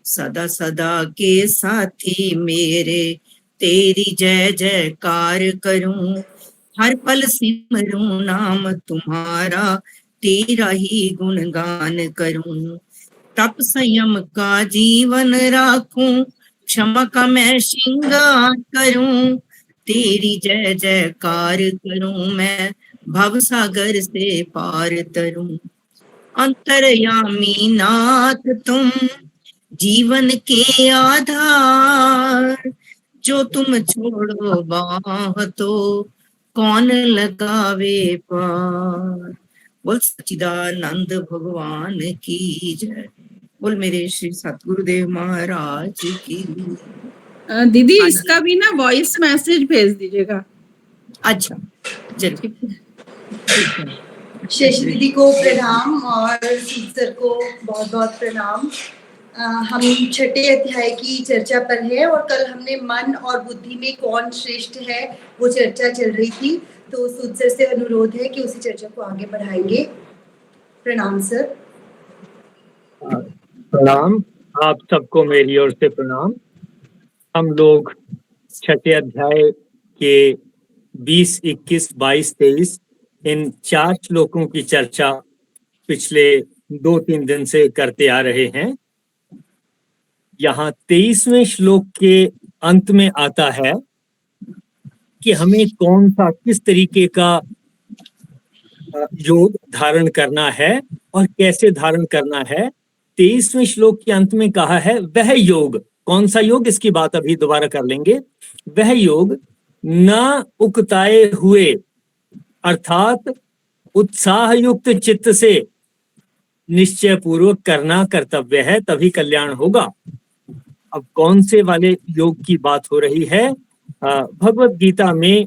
सदा सदा के साथी मेरे, तेरी जय जयकार करूं। हर पल सिमरूं नाम तुम्हारा, तेरा ही गुणगान करूं। तप संयम का जीवन राखूं, क्षमा का मैं श्रृंगार करूं। तेरी जय जयकार करूं मैं, भव सागर से पार तरूं। अंतर्यामी नाथ तुम, जीवन के आधार। जो तुम छोड़ो बाह तो, कौन लगावे पार। बोल सच्चिदानंद भगवान की जय। बोल मेरे श्री सतगुरुदेव महाराज की। दीदी इसका भी ना वॉइस मैसेज भेज दीजिएगा। अच्छा जरूर। शेष दीदी को प्रणाम और सर को बहुत बहुत प्रणाम। हम छठे अध्याय की चर्चा पर है और कल हमने मन और बुद्धि में कौन श्रेष्ठ है वो चर्चा चल रही थी, तो सूद सर से अनुरोध है कि उसी चर्चा को आगे बढ़ाएंगे। प्रणाम सर। प्रणाम, आप सबको मेरी ओर से प्रणाम। हम लोग छठे अध्याय के 20, 21, 22, 23 इन 4 श्लोकों की चर्चा पिछले 2-3 दिन से करते आ रहे हैं। यहाँ 23वें श्लोक के अंत में आता है कि हमें कौन सा किस तरीके का योग धारण करना है और कैसे धारण करना है। 23वें श्लोक के अंत में कहा है वह योग, कौन सा योग इसकी बात अभी दोबारा कर लेंगे। वह योग न उकताए हुए अर्थात उत्साह युक्त चित्त से निश्चय पूर्वक करना कर्तव्य है, तभी कल्याण होगा। अब कौन से वाले योग की बात हो रही है? भगवत गीता में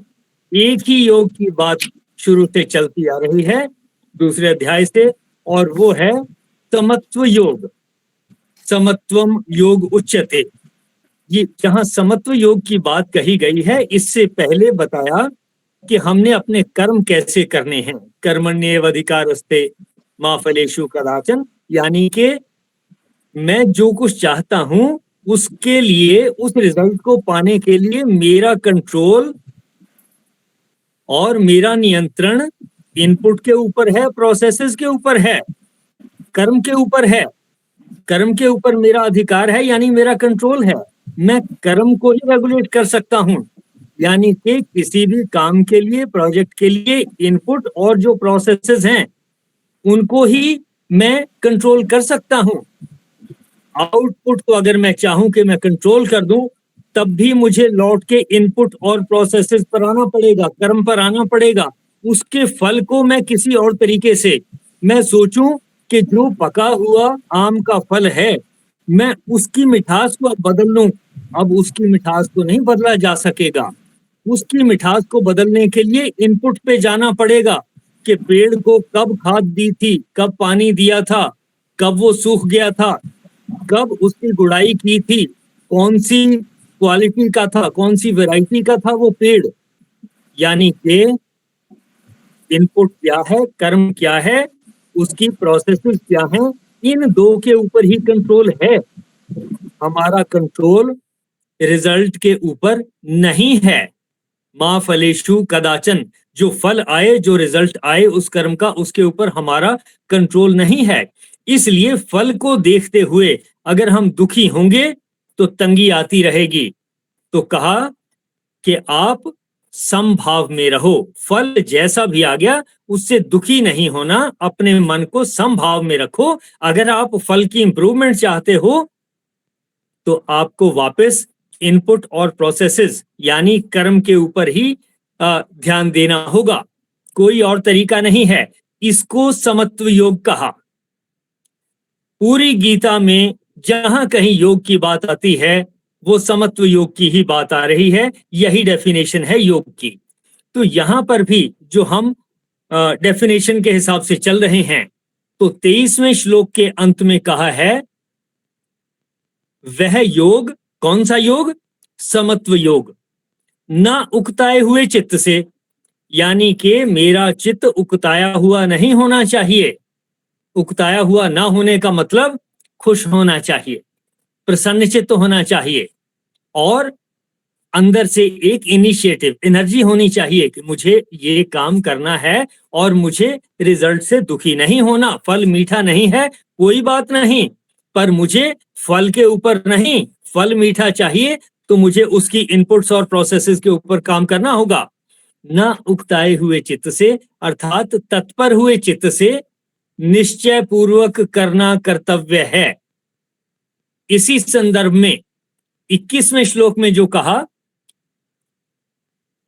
एक ही योग की बात शुरू से चलती आ रही है दूसरे अध्याय से, और वो है समत्व योग। समत्वम योग उच्यते। ये जहां समत्व योग की बात कही गई है, इससे पहले बताया कि हमने अपने कर्म कैसे करने हैं। कर्मण्येवाधिकारस्ते मा फलेषु कदाचन, यानी कि मैं जो कुछ चाहता हूं उसके लिए, उस रिजल्ट को पाने के लिए मेरा कंट्रोल और मेरा नियंत्रण इनपुट के ऊपर है, प्रोसेसेस के ऊपर है, कर्म के ऊपर है। कर्म के ऊपर मेरा अधिकार है, यानी मेरा कंट्रोल है। मैं कर्म को ही रेगुलेट कर सकता हूं, यानी कि किसी भी काम के लिए, प्रोजेक्ट के लिए इनपुट और जो प्रोसेसेस हैं उनको ही मैं कंट्रोल कर सकता हूं। आउटपुट को अगर मैं चाहूं कि मैं कंट्रोल कर दूं, तब भी मुझे लौट के इनपुट और प्रोसेसेस पर आना पड़ेगा, कर्म पर आना पड़ेगा। उसके फल को मैं किसी और तरीके से मैं सोचूं कि जो पका हुआ आम का फल है, मैं उसकी मिठास को बदल लूं। अब उसकी मिठास को नहीं बदला जा सकेगा। उसकी मिठास को बदलने के लिए इनपुट पे जाना पड़ेगा कि पेड़ को कब खाद दी थी, कब पानी दिया था, कब वो सूख गया था, कब उसकी गुड़ाई की थी, कौन सी क्वालिटी का था, कौन सी वैरायटी का था वो पेड़। यानी कि इनपुट क्या है, कर्म क्या है, उसकी प्रोसेसेस क्या है, इन दो के ऊपर ही कंट्रोल है। हमारा कंट्रोल रिजल्ट के ऊपर नहीं है। मा फलेषु कदाचन, जो फल आए, जो रिजल्ट आए उस कर्म का, उसके ऊपर हमारा कंट्रोल नहीं है। इसलिए फल को देखते हुए अगर हम दुखी होंगे तो तंगी आती रहेगी। तो कहा कि आप समभाव में रहो, फल जैसा भी आ गया उससे दुखी नहीं होना, अपने मन को समभाव में रखो। अगर आप फल की इंप्रूवमेंट चाहते हो तो आपको वापस इनपुट और प्रोसेसेस यानी कर्म के ऊपर ही ध्यान देना होगा, कोई और तरीका नहीं है। इसको समत्व योग कहा। पूरी गीता में जहां कहीं योग की बात आती है वो समत्व योग की ही बात आ रही है, यही डेफिनेशन है योग की। तो यहां पर भी जो हम डेफिनेशन के हिसाब से चल रहे हैं, तो 23वें श्लोक के अंत में कहा है वह योग, कौन सा योग? समत्व योग। ना उकताए हुए चित्त से, यानी कि मेरा चित्त उकताया हुआ नहीं होना चाहिए। उकताया हुआ ना होने का मतलब खुश होना चाहिए। प्रसन्नचित्त होना चाहिए और अंदर से एक इनिशिएटिव एनर्जी होनी चाहिए कि मुझे ये काम करना है और मुझे रिजल्ट से दुखी नहीं होना। फल मीठा नहीं है कोई बात नहीं, पर मुझे फल के ऊपर नहीं, फल मीठा चाहिए तो मुझे उसकी इनपुट्स और प्रोसेसेस के ऊपर काम करना होगा। न उकताए हुए चित्त से अर्थात तत्पर हुए चित्त से निश्चय पूर्वक करना कर्तव्य है। इसी संदर्भ में 21वें श्लोक में जो कहा,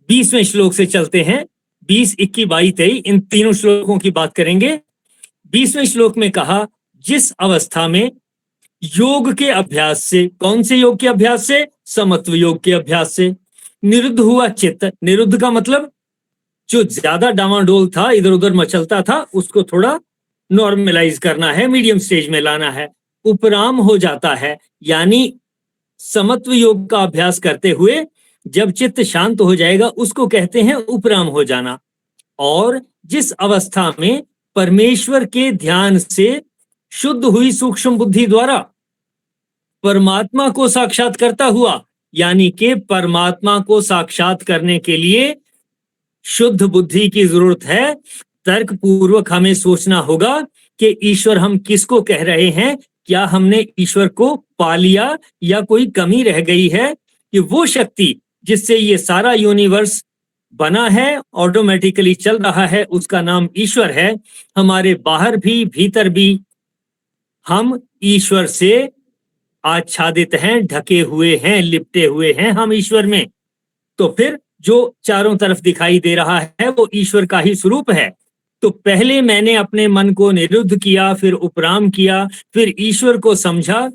20वें श्लोक से चलते हैं, 20, 21, 22, 23 इन तीनों श्लोकों की बात करेंगे। 20वें श्लोक में कहा जिस अवस्था में योग के अभ्यास से, कौन से योग के अभ्यास से? समत्व योग के अभ्यास से निरुद्ध हुआ चित्त, निरुद्ध का मतलब जो ज्यादा डामाडोल था, इधर उधर मचलता था, उसको थोड़ा नॉर्मलाइज करना है, मीडियम स्टेज में लाना है, उपराम हो जाता है। यानी समत्व योग का अभ्यास करते हुए जब चित्त शांत हो जाएगा उसको कहते हैं उपराम हो जाना। और जिस अवस्था में परमेश्वर के ध्यान से शुद्ध हुई सूक्ष्म बुद्धि द्वारा परमात्मा को साक्षात करता हुआ, यानी कि परमात्मा को साक्षात करने के लिए शुद्ध बुद्धि की जरूरत है। तर्क पूर्वक हमें सोचना होगा कि ईश्वर हम किसको कह रहे हैं, क्या हमने ईश्वर को पा लिया या कोई कमी रह गई है कि वो शक्ति जिससे ये सारा यूनिवर्स बना है, ऑटोमेटिकली चल रहा है, उसका नाम ईश्वर है। हमारे बाहर भी भीतर भी हम ईश्वर से आच्छादित हैं, ढके हुए हैं, लिपटे हुए हैं हम ईश्वर में। तो फिर जो चारों तरफ दिखाई दे रहा है वो ईश्वर का ही स्वरूप है। तो पहले मैंने अपने मन को निरुद्ध किया, फिर उपराम किया, फिर ईश्वर को समझा।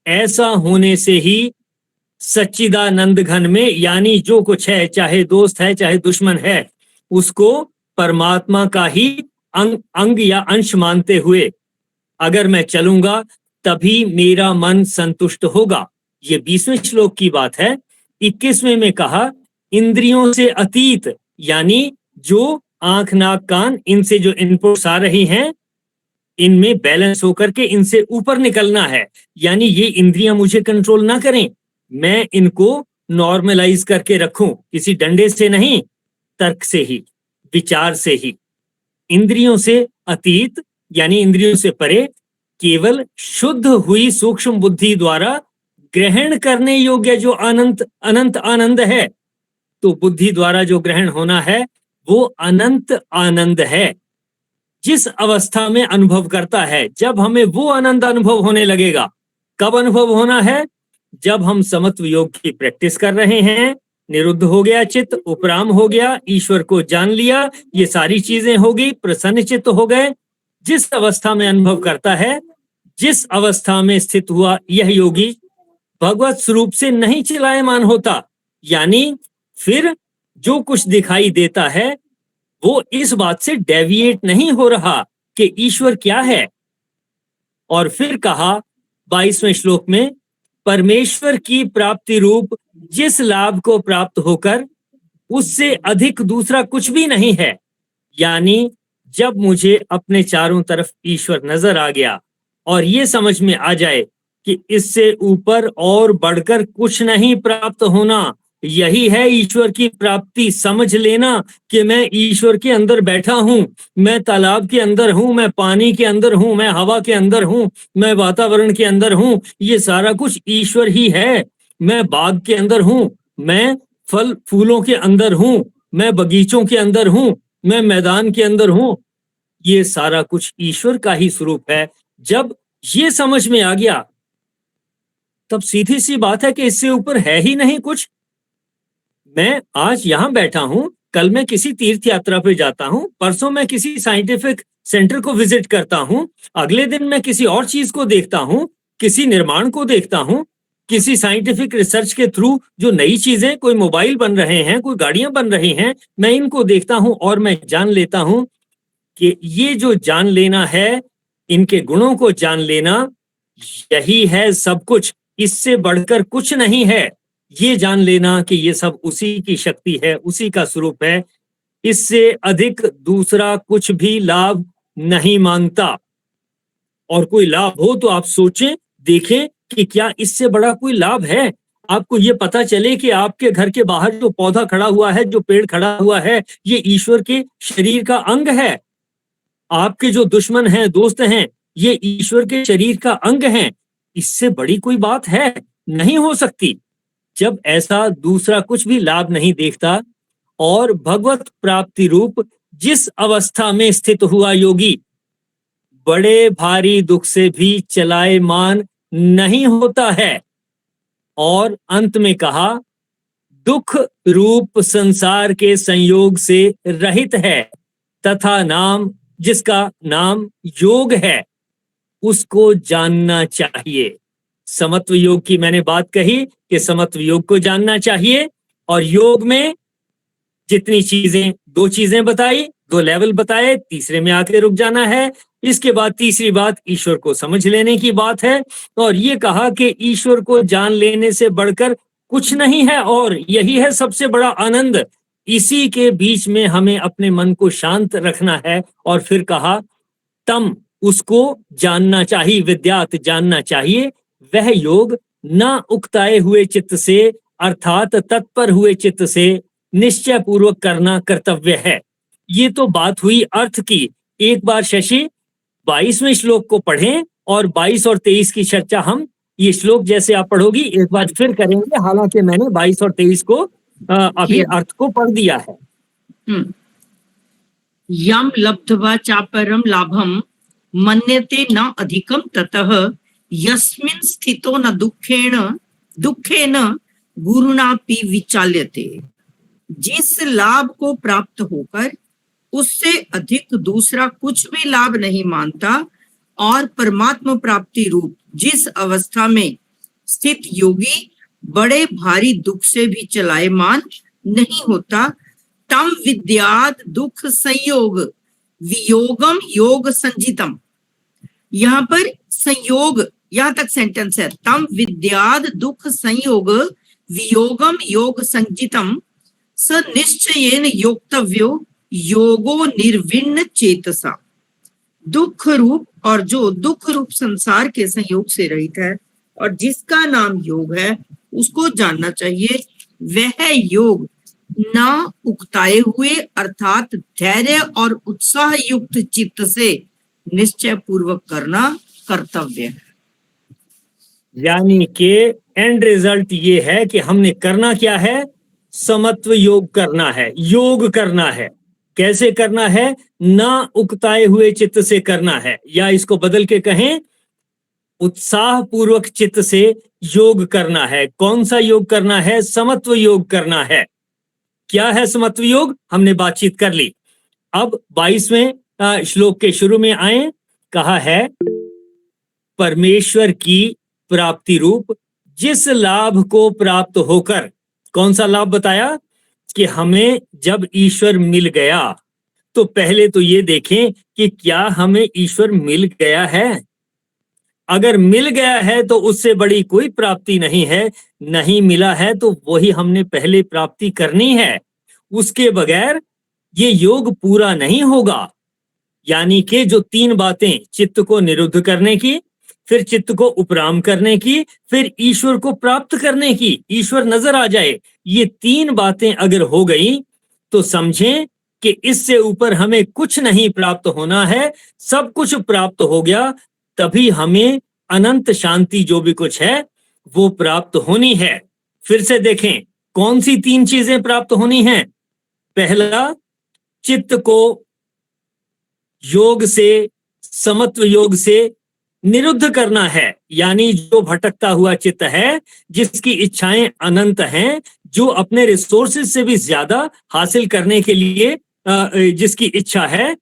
ऐसा होने से ही सच्चिदानंद घन में, यानी जो कुछ है, चाहे दोस्त है चाहे दुश्मन है, उसको परमात्मा का ही अंग या अंश मानते हुए अगर मैं चलूंगा तभी मेरा मन संतुष्ट होगा। ये 20वें श्लोक की बात है। 21वें में कहा इंद्रियों से अतीत, यानी जो आंख नाक कान इनसे जो इनपुट्स आ रही हैं इनमें बैलेंस होकर के इनसे ऊपर निकलना है। यानी ये इंद्रियां मुझे कंट्रोल ना करें, मैं इनको नॉर्मलाइज करके रखूं, किसी डंडे से नहीं, तर्क से ही, विचार से ही। इंद्रियों से अतीत यानी इंद्रियों से परे, केवल शुद्ध हुई सूक्ष्म बुद्धि द्वारा ग्रहण करने योग्य जो अनंत आनंद है। तो बुद्धि द्वारा जो ग्रहण होना है वो अनंत आनंद है। जिस अवस्था में अनुभव करता है, जब हमें वो आनंद अनुभव होने लगेगा, कब अनुभव होना है? जब हम समत्व योग की प्रैक्टिस कर रहे हैं, निरुद्ध हो गया चित्त, उपराम हो गया, ईश्वर को जान लिया, ये सारी चीजें हो गई, प्रसन्न चित्त हो गए। जिस अवस्था में अनुभव करता है, जिस अवस्था में स्थित हुआ यह योगी भगवत स्वरूप से नहीं चलायमान होता, यानी फिर जो कुछ दिखाई देता है वो इस बात से डेविएट नहीं हो रहा कि ईश्वर क्या है। और फिर कहा 22वें श्लोक में, परमेश्वर की प्राप्ति रूप जिस लाभ को प्राप्त होकर उससे अधिक दूसरा कुछ भी नहीं है। यानी जब मुझे अपने चारों तरफ ईश्वर नजर आ गया और ये समझ में आ जाए कि इससे ऊपर और बढ़कर कुछ नहीं प्राप्त होना, यही है ईश्वर की प्राप्ति। समझ लेना कि मैं ईश्वर के अंदर बैठा हूं, मैं तालाब के अंदर हूं, मैं पानी के अंदर हूं, मैं हवा के अंदर हूं, मैं वातावरण के अंदर हूं, ये सारा कुछ ईश्वर ही है। मैं बाग के अंदर हूं, मैं फल फूलों के अंदर हूं, मैं बगीचों के अंदर हूं, मैं मैदान के अंदर हूं, ये सारा कुछ ईश्वर का ही स्वरूप है। जब ये समझ में आ गया तब सीधी सी बात है कि इससे ऊपर है ही नहीं कुछ। मैं आज यहां बैठा हूं, कल मैं किसी तीर्थ यात्रा पे जाता हूं, परसों मैं किसी साइंटिफिक सेंटर को विजिट करता हूं, अगले दिन मैं किसी और चीज को देखता हूं, किसी निर्माण को देखता हूं, किसी साइंटिफिक रिसर्च के थ्रू जो नई चीजें, कोई मोबाइल बन रहे हैं, कोई गाड़ियां बन रही हैं, मैं इनको देखता हूं और मैं जान लेता हूं कि ये जो जान लेना है, इनके गुणों को जान लेना, यही है सब कुछ, इससे बढ़कर कुछ नहीं है। ये जान लेना कि ये सब उसी की शक्ति है, उसी का स्वरूप है, इससे अधिक दूसरा कुछ भी लाभ नहीं मांगता। और कोई लाभ हो तो आप सोचें, देखें कि क्या इससे बड़ा कोई लाभ है? आपको ये पता चले कि आपके घर के बाहर जो पौधा खड़ा हुआ है, जो पेड़ खड़ा हुआ है, ये ईश्वर के शरीर का अंग है। आपके जो दुश्मन हैं, दोस्त हैं, ये ईश्वर के शरीर का अंग हैं। इससे बड़ी कोई बात है? नहीं हो सकती। जब ऐसा दूसरा कुछ भी लाभ नहीं देखता और भगवत प्राप्ति रूप जिस अवस्था में स्थित हुआ योगी बड़े भारी दुख से भी चलायमान नहीं होता है। और अंत में कहा, दुख रूप संसार के संयोग से रहित है तथा नाम, जिसका नाम योग है, उसको जानना चाहिए। समत्व योग की मैंने बात कही कि समत्व योग को जानना चाहिए, और योग में जितनी चीजें, 2 चीजें बताई, 2 लेवल बताए, तीसरे में आके रुक जाना है। इसके बाद तीसरी बात ईश्वर को समझ लेने की बात है, और ये कहा कि ईश्वर को जान लेने से बढ़कर कुछ नहीं है, और यही है सबसे बड़ा आनंद। इसी के बीच में हमें अपने मन को शांत रखना है। और फिर कहा, तम, उसको जानना चाहिए, विद्यात जानना चाहिए, वह योग न उकताए हुए चित्त से अर्थात तत्पर हुए चित्त से निश्चय पूर्वक करना कर्तव्य है। ये तो बात हुई अर्थ की। एक बार शशि 22वें श्लोक को पढ़ें और 22 और 23 की चर्चा हम, ये श्लोक जैसे आप पढ़ोगी एक बार फिर करेंगे, हालांकि मैंने 22 और 23 को अभी अर्थ को पढ़ दिया है। यम लब्ध्वा चापरम लाभम मन्यते न अधिकम ततः यस्मिन् स्थितो न दुखेन गुरुणापि विचाल्यते। जिस लाभ को प्राप्त होकर उससे अधिक दूसरा कुछ भी लाभ नहीं मानता और परमात्मा प्राप्ति रूप जिस अवस्था में स्थित योगी बड़े भारी दुख से भी चलायमान नहीं होता, तम विद्याद दुख संयोग वियोगम योग संजितम। यहाँ पर संयोग, यहाँ तक सेंटेंस है, तम विद्याद दुख संयोग वियोगम योग संजितम स निश्चयेन योक्तव्यो योगो निर्विण्ण चेतसा। दुख रूप, और जो दुख रूप संसार के संयोग से रहित है और जिसका नाम योग है, उसको जानना चाहिए। वह योग न उकताए हुए अर्थात धैर्य और उत्साह युक्त चित्त से निश्चय पूर्वक करना कर्तव्य है। यानी कि एंड रिजल्ट ये है कि हमने करना क्या है? समत्व योग करना है, योग करना है। कैसे करना है? ना उकताए हुए चित्त से करना है, या इसको बदल के कहें, उत्साह पूर्वक चित्त से योग करना है। कौन सा योग करना है? समत्व योग करना है। क्या है समत्व योग? हमने बातचीत कर ली। अब 22वें श्लोक के शुरू में आए, कहा है परमेश्वर की प्राप्ति रूप जिस लाभ को प्राप्त होकर, कौन सा लाभ बताया? कि हमें जब ईश्वर मिल गया तो पहले तो ये देखें कि क्या हमें ईश्वर मिल गया है। अगर मिल गया है तो उससे बड़ी कोई प्राप्ति नहीं है, नहीं मिला है तो वही हमने पहले प्राप्ति करनी है। उसके बगैर ये योग पूरा नहीं होगा। यानी कि जो 3 बातें, चित्त को निरुद्ध करने की, फिर चित्त को उपराम करने की, फिर ईश्वर को प्राप्त करने की, ईश्वर नजर आ जाए, ये 3 बातें अगर हो गई तो समझें कि इससे ऊपर हमें कुछ नहीं प्राप्त होना है। सब कुछ प्राप्त हो गया तभी हमें अनंत शांति जो भी कुछ है वो प्राप्त होनी है। फिर से देखें कौन सी 3 चीजें प्राप्त होनी हैं। पहला, चित्त को योग से, समत्व योग से निरुद्ध करना है। यानी जो भटकता हुआ चित्त है, जिसकी इच्छाएं अनंत हैं, जो अपने रिसोर्सेज से भी ज्यादा हासिल करने के लिए जिसकी इच्छा है,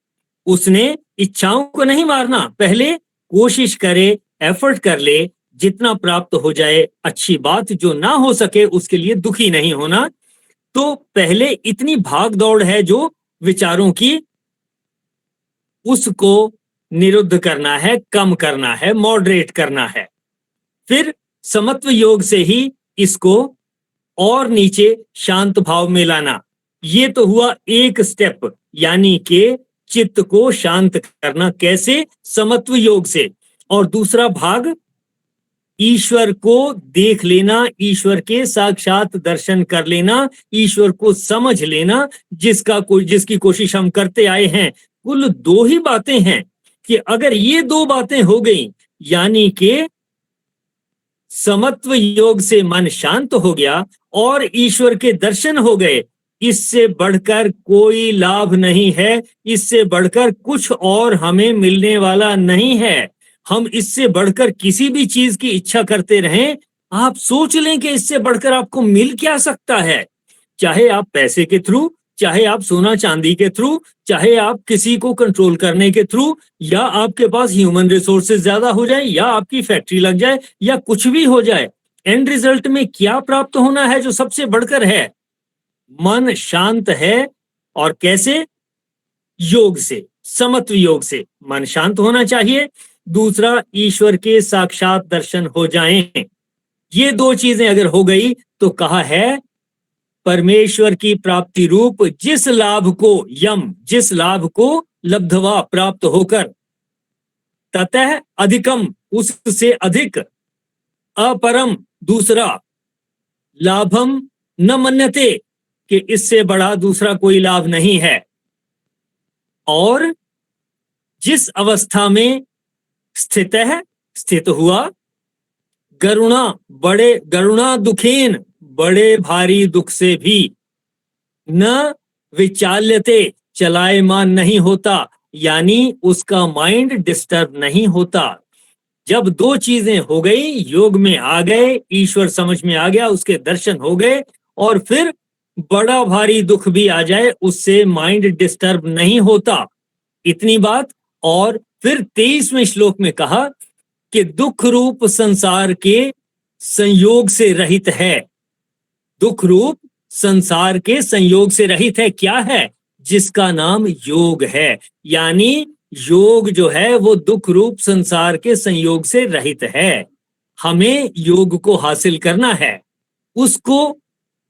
उसने इच्छाओं को नहीं मारना, पहले कोशिश करे, एफर्ट कर ले, जितना प्राप्त हो जाए अच्छी बात, जो ना हो सके उसके लिए दुखी नहीं होना। तो पहले इतनी भाग दौड़ है जो विचारों की, उसको निरुद्ध करना है, कम करना है, मॉडरेट करना है। फिर समत्व योग से ही इसको और नीचे शांत भाव में लाना। ये तो हुआ एक स्टेप, यानी कि चित्त को शांत करना। कैसे? समत्व योग से। और दूसरा भाग ईश्वर को देख लेना, ईश्वर के साक्षात दर्शन कर लेना, ईश्वर को समझ लेना, जिसकी कोशिश हम करते आए हैं। कुल दो ही बातें हैं कि अगर ये दो बातें हो गई, यानी कि समत्व योग से मन शांत हो गया और ईश्वर के दर्शन हो गए, इससे बढ़कर कोई लाभ नहीं है, इससे बढ़कर कुछ और हमें मिलने वाला नहीं है। हम इससे बढ़कर किसी भी चीज की इच्छा करते रहें, आप सोच लें कि इससे बढ़कर आपको मिल क्या सकता है। चाहे आप पैसे के थ्रू, चाहे आप सोना चांदी के थ्रू, चाहे आप किसी को कंट्रोल करने के थ्रू, या आपके पास ह्यूमन रिसोर्सेज ज्यादा हो जाए, या आपकी फैक्ट्री लग जाए, या कुछ भी हो जाए, एंड रिजल्ट में क्या प्राप्त होना है जो सबसे बढ़कर है? मन शांत है। और कैसे? योग से, समत्व योग से मन शांत होना चाहिए। दूसरा, ईश्वर के साक्षात दर्शन हो जाएं। ये दो चीजें अगर हो गई तो कहा है परमेश्वर की प्राप्ति रूप जिस लाभ को लब्धवा प्राप्त होकर, ततः अधिकम, उससे अधिक, अपरम, दूसरा, लाभम न मन्यते, कि इससे बड़ा दूसरा कोई लाभ नहीं है। और जिस अवस्था में स्थित हुआ, गरुणा दुखेन, बड़े भारी दुख से भी, न विचाल्यते, चलायमान नहीं होता, यानी उसका माइंड डिस्टर्ब नहीं होता। जब दो चीजें हो गई, योग में आ गए, ईश्वर समझ में आ गया, उसके दर्शन हो गए, और फिर बड़ा भारी दुख भी आ जाए, उससे माइंड डिस्टर्ब नहीं होता। इतनी बात। और फिर 23वें श्लोक में कहा कि दुख रूप संसार के संयोग से रहित है। दुख रूप संसार के संयोग से रहित है। क्या है? जिसका नाम योग है। यानी योग जो है वो दुख रूप संसार के संयोग से रहित है। हमें योग को हासिल करना है, उसको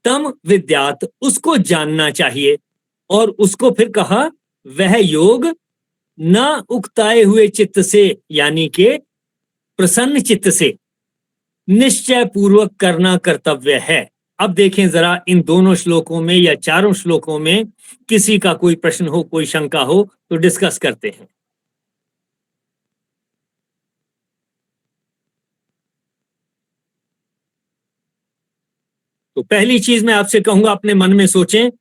तम विद्यात, उसको जानना चाहिए। और उसको फिर कहा वह योग न उकताए हुए चित्त से, यानी कि प्रसन्न चित्त से निश्चय पूर्वक करना कर्तव्य है। अब देखें जरा इन दोनों श्लोकों में या चारों श्लोकों में किसी का कोई प्रश्न हो, कोई शंका हो तो डिस्कस करते हैं। तो पहली चीज मैं आपसे कहूंगा, अपने मन में सोचें,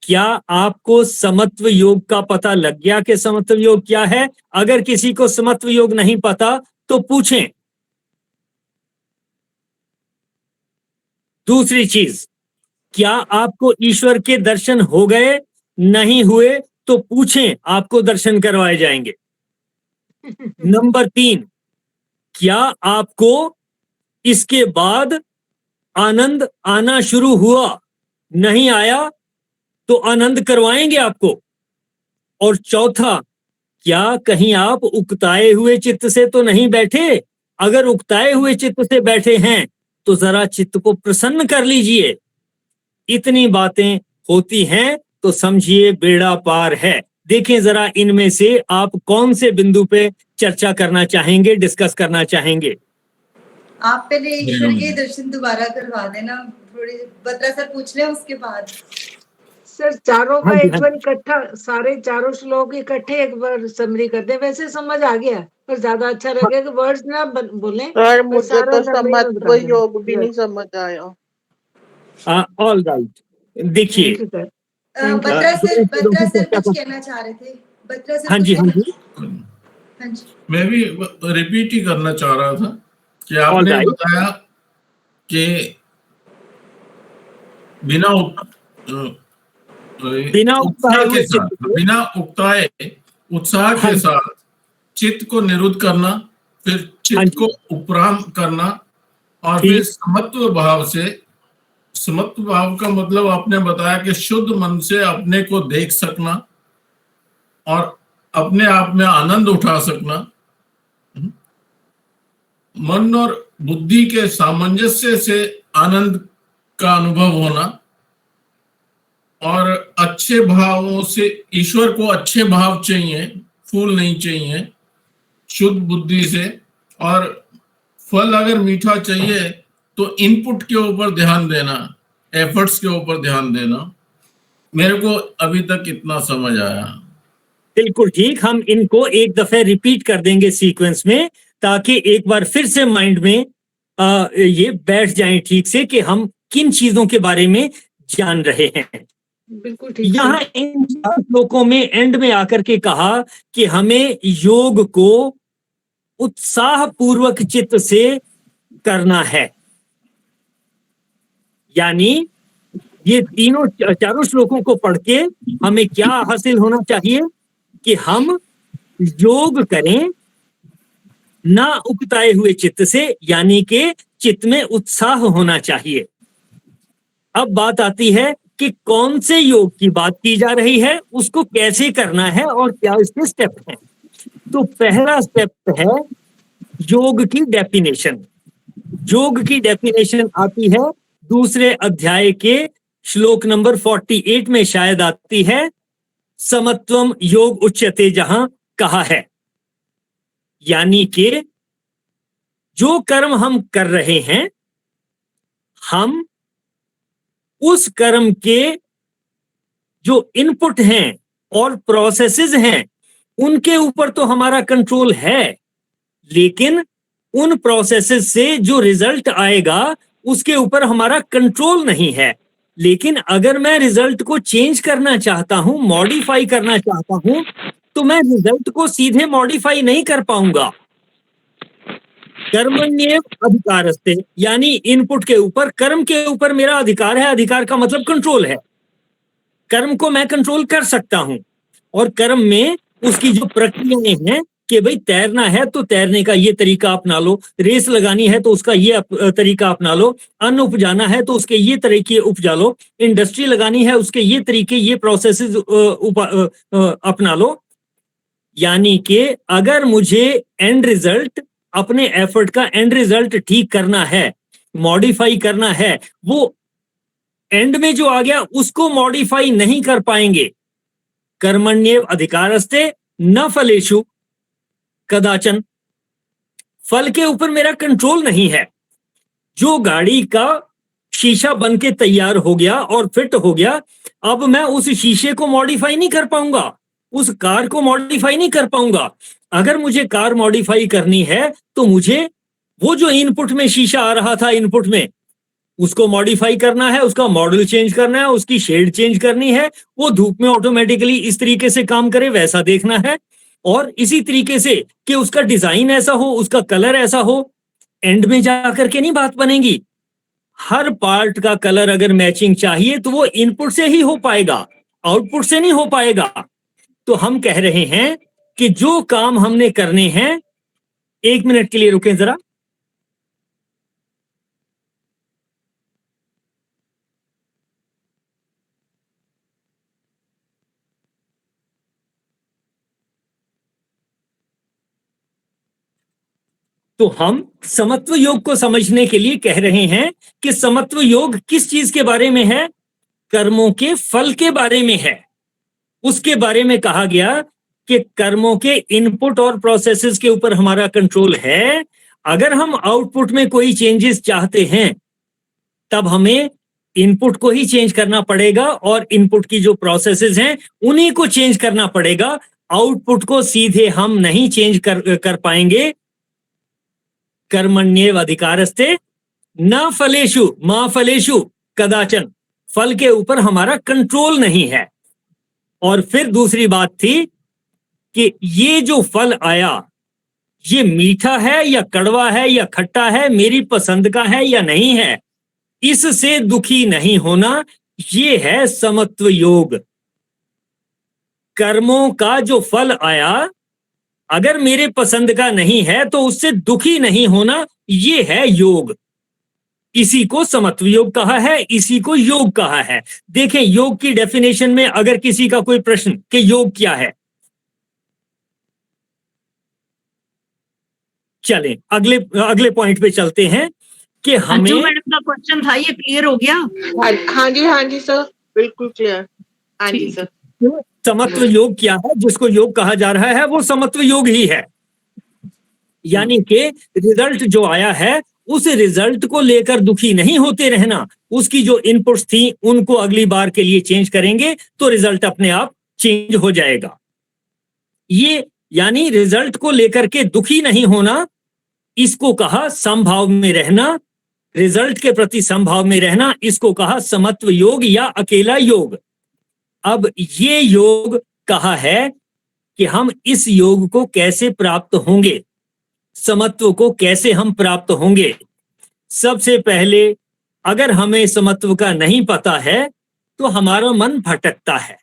क्या आपको समत्व योग का पता लग गया कि समत्व योग क्या है? अगर किसी को समत्व योग नहीं पता तो पूछें। दूसरी चीज, क्या आपको ईश्वर के दर्शन हो गए? नहीं हुए तो पूछें, आपको दर्शन करवाए जाएंगे। नंबर 3, क्या आपको इसके बाद आनंद आना शुरू हुआ? नहीं आया तो आनंद करवाएंगे आपको। और चौथा, क्या कहीं आप उकताए हुए चित्त से तो नहीं बैठे? अगर उकताए हुए चित्त से बैठे हैं तो जरा चित्त को प्रसन्न कर लीजिए। इतनी बातें होती हैं तो समझिए बेड़ा पार है। देखें जरा इनमें से आप कौन से बिंदु पे चर्चा करना चाहेंगे, डिस्कस करना चाहेंगे? आप पहले ईश्वर के दर्शन दोबारा करवा देना, थोड़ी बत्रा सर पूछ ले उसके बाद। सर चारों का एक बार इकट्ठा, सारे चारों श्लोक इकट्ठे एक बार समरी कर दे। वैसे समझ आ गया पर ज्यादा अच्छा लगेगा कि वर्ड्स ना बोले। सर मुझे तो समत्व योग भी नहीं समझ आया। ऑल राइट, देखिए बत्रा सर कुछ कहना चाह रहे थे। बत्रा सर हाँ जी। मैं भी रिपीट ही करना चाह रहा था कि आपने बताया कि बिना उकताए उत्साह के साथ चित्त को निरुद्ध करना, फिर चित्त को उपराम करना, और फिर समत्व भाव से, समत्व भाव का मतलब आपने बताया कि शुद्ध मन से अपने को देख सकना और अपने आप में आनंद उठा सकना, मन और बुद्धि के सामंजस्य से आनंद का अनुभव होना, और अच्छे भावों से, ईश्वर को अच्छे भाव चाहिए, फूल नहीं चाहिए, शुद्ध बुद्धि से, और फल अगर मीठा चाहिए तो इनपुट के ऊपर ध्यान देना, एफर्ट्स के ऊपर ध्यान देना। मेरे को अभी तक इतना समझ आया। बिल्कुल ठीक, हम इनको एक दफे रिपीट कर देंगे सीक्वेंस में, ताकि एक बार फिर से माइंड में ये बैठ जाए ठीक से कि हम किन चीजों के बारे में जान रहे हैं। बिल्कुल ठीक यहाँ इन श्लोकों में एंड में आकर के कहा कि हमें योग को उत्साह पूर्वक चित्त से करना है। यानी ये चारों श्लोकों को पढ़ के हमें क्या हासिल होना चाहिए कि हम योग करें ना उकताए हुए चित्त से, यानी कि चित्त में उत्साह होना चाहिए। अब बात आती है कि कौन से योग की बात की जा रही है, उसको कैसे करना है और क्या इसके स्टेप हैं। तो पहला स्टेप है योग की डेफिनेशन। योग की डेफिनेशन आती है दूसरे अध्याय के श्लोक नंबर 48 में शायद आती है, समत्वम योग उच्यते, जहां कहा है यानी कि जो कर्म हम कर रहे हैं, हम उस कर्म के जो इनपुट हैं और प्रोसेसेस हैं उनके ऊपर तो हमारा कंट्रोल है, लेकिन उन प्रोसेसेस से जो रिजल्ट आएगा उसके ऊपर हमारा कंट्रोल नहीं है। लेकिन अगर मैं रिजल्ट को चेंज करना चाहता हूं, मॉडिफाई करना चाहता हूं, तो मैं रिजल्ट को सीधे मॉडिफाई नहीं कर पाऊंगा। कर्मण्येव अधिकारस्ते, यानी इनपुट के ऊपर, कर्म के ऊपर मेरा अधिकार है। अधिकार का मतलब कंट्रोल है। कर्म को मैं कंट्रोल कर सकता हूं और कर्म में उसकी जो प्रक्रियाएं हैं कि भाई तैरना है तो तैरने का ये तरीका अपना लो, रेस लगानी है तो उसका ये तरीका अपना लो, अन्न उपजाना है तो उसके ये तरीके उपजा लो, इंडस्ट्री लगानी है उसके ये तरीके, ये प्रोसेसेस अपना लो। यानी कि अगर मुझे एंड रिजल्ट, अपने एफर्ट का एंड रिजल्ट ठीक करना है, मॉडिफाई करना है, वो एंड में जो आ गया उसको मॉडिफाई नहीं कर पाएंगे। कर्मण्येव अधिकारस्ते न फलेषु कदाचन, फल के ऊपर मेरा कंट्रोल नहीं है। जो गाड़ी का शीशा बन के तैयार हो गया और फिट हो गया, अब मैं उस शीशे को मॉडिफाई नहीं कर पाऊंगा, उस कार को मॉडिफाई नहीं कर पाऊंगा। अगर मुझे कार मॉडिफाई करनी है तो मुझे वो जो इनपुट में शीशा आ रहा था, इनपुट में, उसको मॉडिफाई करना है, उसका मॉडल चेंज करना है, उसकी शेड चेंज करनी है, वो धूप में ऑटोमेटिकली इस तरीके से काम करे वैसा देखना है, और इसी तरीके से कि उसका डिजाइन ऐसा हो, उसका कलर ऐसा हो। एंड में जाकर के नहीं बात बनेगी। हर पार्ट का कलर अगर मैचिंग चाहिए तो वो इनपुट से ही हो पाएगा, आउटपुट से नहीं हो पाएगा। तो हम कह रहे हैं कि जो काम हमने करने हैं, 1 मिनट के लिए रुकें जरा। तो हम समत्व योग को समझने के लिए कह रहे हैं कि समत्व योग किस चीज के बारे में है? कर्मों के फल के बारे में है। उसके बारे में कहा गया कि कर्मों के इनपुट और प्रोसेसेस के ऊपर हमारा कंट्रोल है। अगर हम आउटपुट में कोई चेंजेस चाहते हैं तब हमें इनपुट को ही चेंज करना पड़ेगा और इनपुट की जो प्रोसेसेस हैं उन्हीं को चेंज करना पड़ेगा। आउटपुट को सीधे हम नहीं चेंज कर पाएंगे। कर्मण्येव अधिकारस्ते न फलेषु मा फलेषु कदाचन, फल के ऊपर हमारा कंट्रोल नहीं है। और फिर दूसरी बात थी कि ये जो फल आया, ये मीठा है या कड़वा है या खट्टा है, मेरी पसंद का है या नहीं है, इससे दुखी नहीं होना, ये है समत्व योग। कर्मों का जो फल आया अगर मेरे पसंद का नहीं है तो उससे दुखी नहीं होना, ये है योग। इसी को समत्व योग कहा है, इसी को योग कहा है। देखें योग की डेफिनेशन में अगर किसी का कोई प्रश्न कि योग क्या है, चलें अगले पॉइंट पे चलते हैं कि हमें। मैडम का क्वेश्चन था, ये क्लियर हो गया? हाँ जी सर, बिल्कुल क्लियर। हाँ जी सर। समत्व योग क्या है? जिसको योग कहा जा रहा है वो समत्व योग ही है। यानी कि रिजल्ट जो आया है उस रिजल्ट को लेकर दुखी नहीं होते रहना, उसकी जो इनपुट्स थी उनको अगली बार के लिए चेंज करेंगे तो रिजल्ट अपने आप चेंज हो जाएगा। ये यानी रिजल्ट को लेकर के दुखी नहीं होना, इसको कहा समभाव में रहना, रिजल्ट के प्रति समभाव में रहना, इसको कहा समत्व योग या अकेला योग। अब ये योग कहा है कि हम इस योग को कैसे प्राप्त होंगे, समत्व को कैसे हम प्राप्त होंगे। सबसे पहले अगर हमें समत्व का नहीं पता है तो हमारा मन भटकता है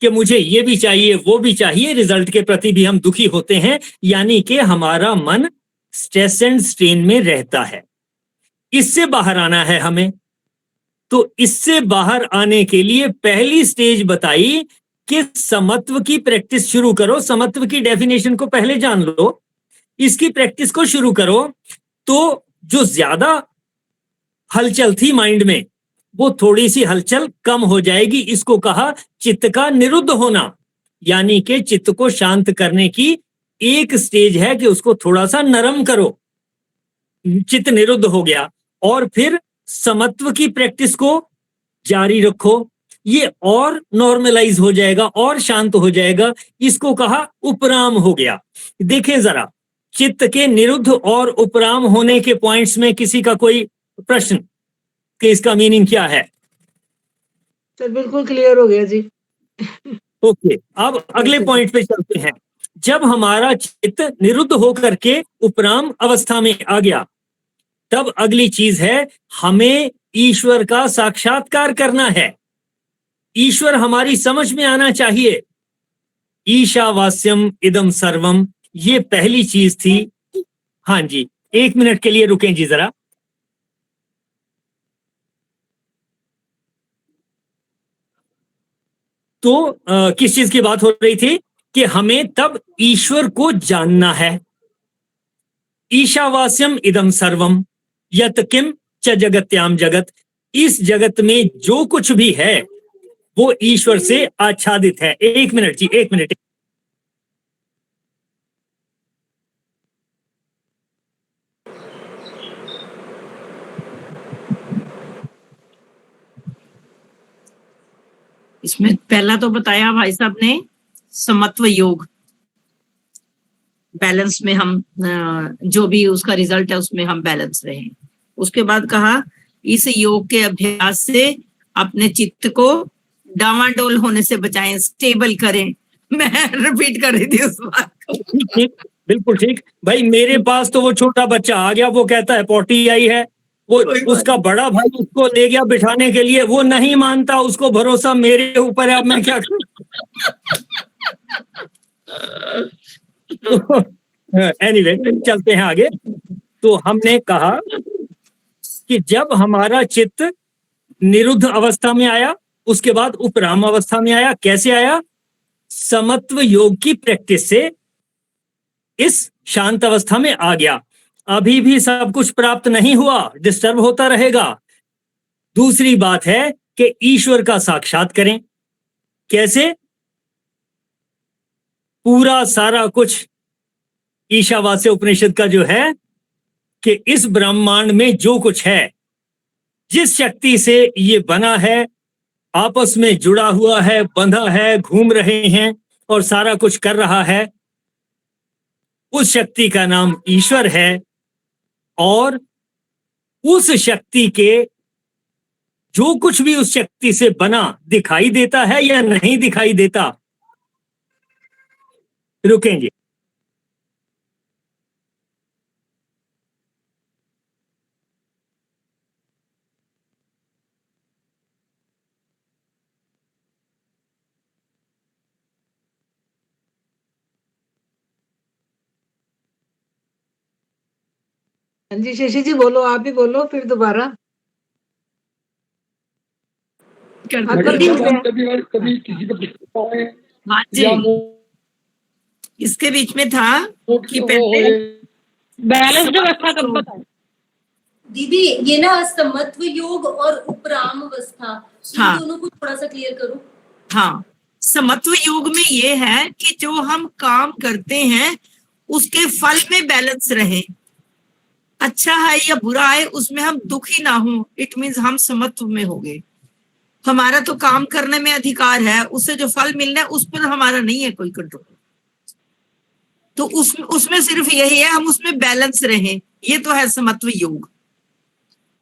कि मुझे ये भी चाहिए वो भी चाहिए, रिजल्ट के प्रति भी हम दुखी होते हैं, यानी कि हमारा मन स्ट्रेस एंड स्ट्रेन में रहता है। इससे बाहर आना है हमें, तो इससे बाहर आने के लिए पहली स्टेज बताई कि समत्व की प्रैक्टिस शुरू करो। समत्व की डेफिनेशन को पहले जान लो, इसकी प्रैक्टिस को शुरू करो तो जो ज्यादा हलचल थी माइंड में वो थोड़ी सी हलचल कम हो जाएगी। इसको कहा चित्त का निरुद्ध होना, यानी कि चित्त को शांत करने की एक स्टेज है कि उसको थोड़ा सा नरम करो। चित्त निरुद्ध हो गया और फिर समत्व की प्रैक्टिस को जारी रखो, ये और नॉर्मलाइज हो जाएगा और शांत हो जाएगा। इसको कहा उपराम हो गया। देखें जरा, चित्त के निरुद्ध और उपराम होने के पॉइंट्स में किसी का कोई प्रश्न कि इसका मीनिंग क्या है? सर बिल्कुल क्लियर हो गया जी। ओके, अब अगले पॉइंट पे चलते हैं। जब हमारा चित्त निरुद्ध होकर के उपराम अवस्था में आ गया, तब अगली चीज है हमें ईश्वर का साक्षात्कार करना है। ईश्वर हमारी समझ में आना चाहिए। ईशावास्यम इदम सर्वम, ये पहली चीज थी। हाँ जी, 1 मिनट के लिए रुकें जी जरा। तो किस चीज की बात हो रही थी कि हमें तब ईश्वर को जानना है। ईशावास्यम इदम सर्वम यत किम च जगत्याम जगत, इस जगत में जो कुछ भी है वो ईश्वर से आच्छादित है। 1 मिनट जी, 1 मिनट। इसमें पहला तो बताया भाई साहब ने समत्व योग, बैलेंस में हम जो भी उसका रिजल्ट है उसमें हम बैलेंस रहें। उसके बाद कहा इस योग के अभ्यास से अपने चित्त को डावाडोल होने से बचाएं, स्टेबल करें। मैं रिपीट कर रही थी उस बात को। ठीक, बिल्कुल ठीक। भाई मेरे पास तो वो छोटा बच्चा आ गया, वो कहता है पॉटी आई है, वो उसका बड़ा भाई उसको ले गया बिठाने के लिए, वो नहीं मानता, उसको भरोसा मेरे ऊपर है, अब मैं क्या करूं? एनीवे, चलते हैं आगे। तो हमने कहा कि जब हमारा चित्त निरुद्ध अवस्था में आया, उसके बाद उपराम अवस्था में आया। कैसे आया? समत्व योग की प्रैक्टिस से इस शांत अवस्था में आ गया। अभी भी सब कुछ प्राप्त नहीं हुआ, डिस्टर्ब होता रहेगा। दूसरी बात है कि ईश्वर का साक्षात करें। कैसे? पूरा सारा कुछ ईशावास्य उपनिषद का जो है कि इस ब्रह्मांड में जो कुछ है, जिस शक्ति से ये बना है, आपस में जुड़ा हुआ है, बंधा है, घूम रहे हैं और सारा कुछ कर रहा है, उस शक्ति का नाम ईश्वर है। और उस शक्ति के जो कुछ भी उस शक्ति से बना दिखाई देता है या नहीं दिखाई देता? रुकेंगे। हाँ जी शशि जी बोलो, आप भी बोलो फिर दोबारा। हाँ जी, इसके बीच में था कि पहले बैलेंस अवस्था कब बताएं? दीदी ये ना समत्व योग और उपराम अवस्था, हाँ। दोनों को थोड़ा सा क्लियर करो। हाँ, समत्व योग में ये है कि जो हम काम करते हैं उसके फल में बैलेंस रहे, अच्छा है या बुरा है उसमें हम दुखी ना हो, इट मीन्स हम समत्व में हो गए। हमारा तो काम करने में अधिकार है, उससे जो फल मिलना है उस पर हमारा नहीं है कोई कंट्रोल। तो उसमें सिर्फ यही है हम उसमें बैलेंस रहें, ये तो है समत्व योग।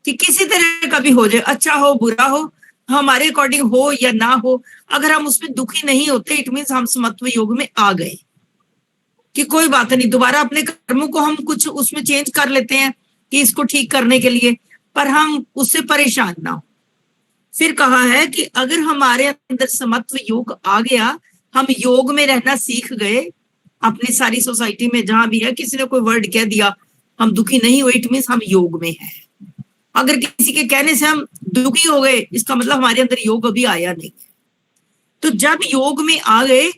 कि किसी तरह का भी हो जाए, अच्छा हो बुरा हो, हमारे अकॉर्डिंग हो या ना हो, अगर हम उसमें दुखी नहीं होते इट मीन्स हम समत्व योग में आ गए। कि कोई बात नहीं, दोबारा अपने कर्मों को हम कुछ उसमें चेंज कर लेते हैं कि इसको ठीक करने के लिए, पर हम उससे परेशान ना हो। फिर कहा है कि अगर हमारे अंदर समत्व योग आ गया, हम योग में रहना सीख गए, अपनी सारी सोसाइटी में जहां भी है किसी ने कोई वर्ड कह दिया हम दुखी नहीं हुए, इट मीन्स हम योग में हैं। अगर किसी के कहने से हम दुखी हो गए इसका मतलब हमारे अंदर योग अभी आया नहीं। तो जब योग में आ गए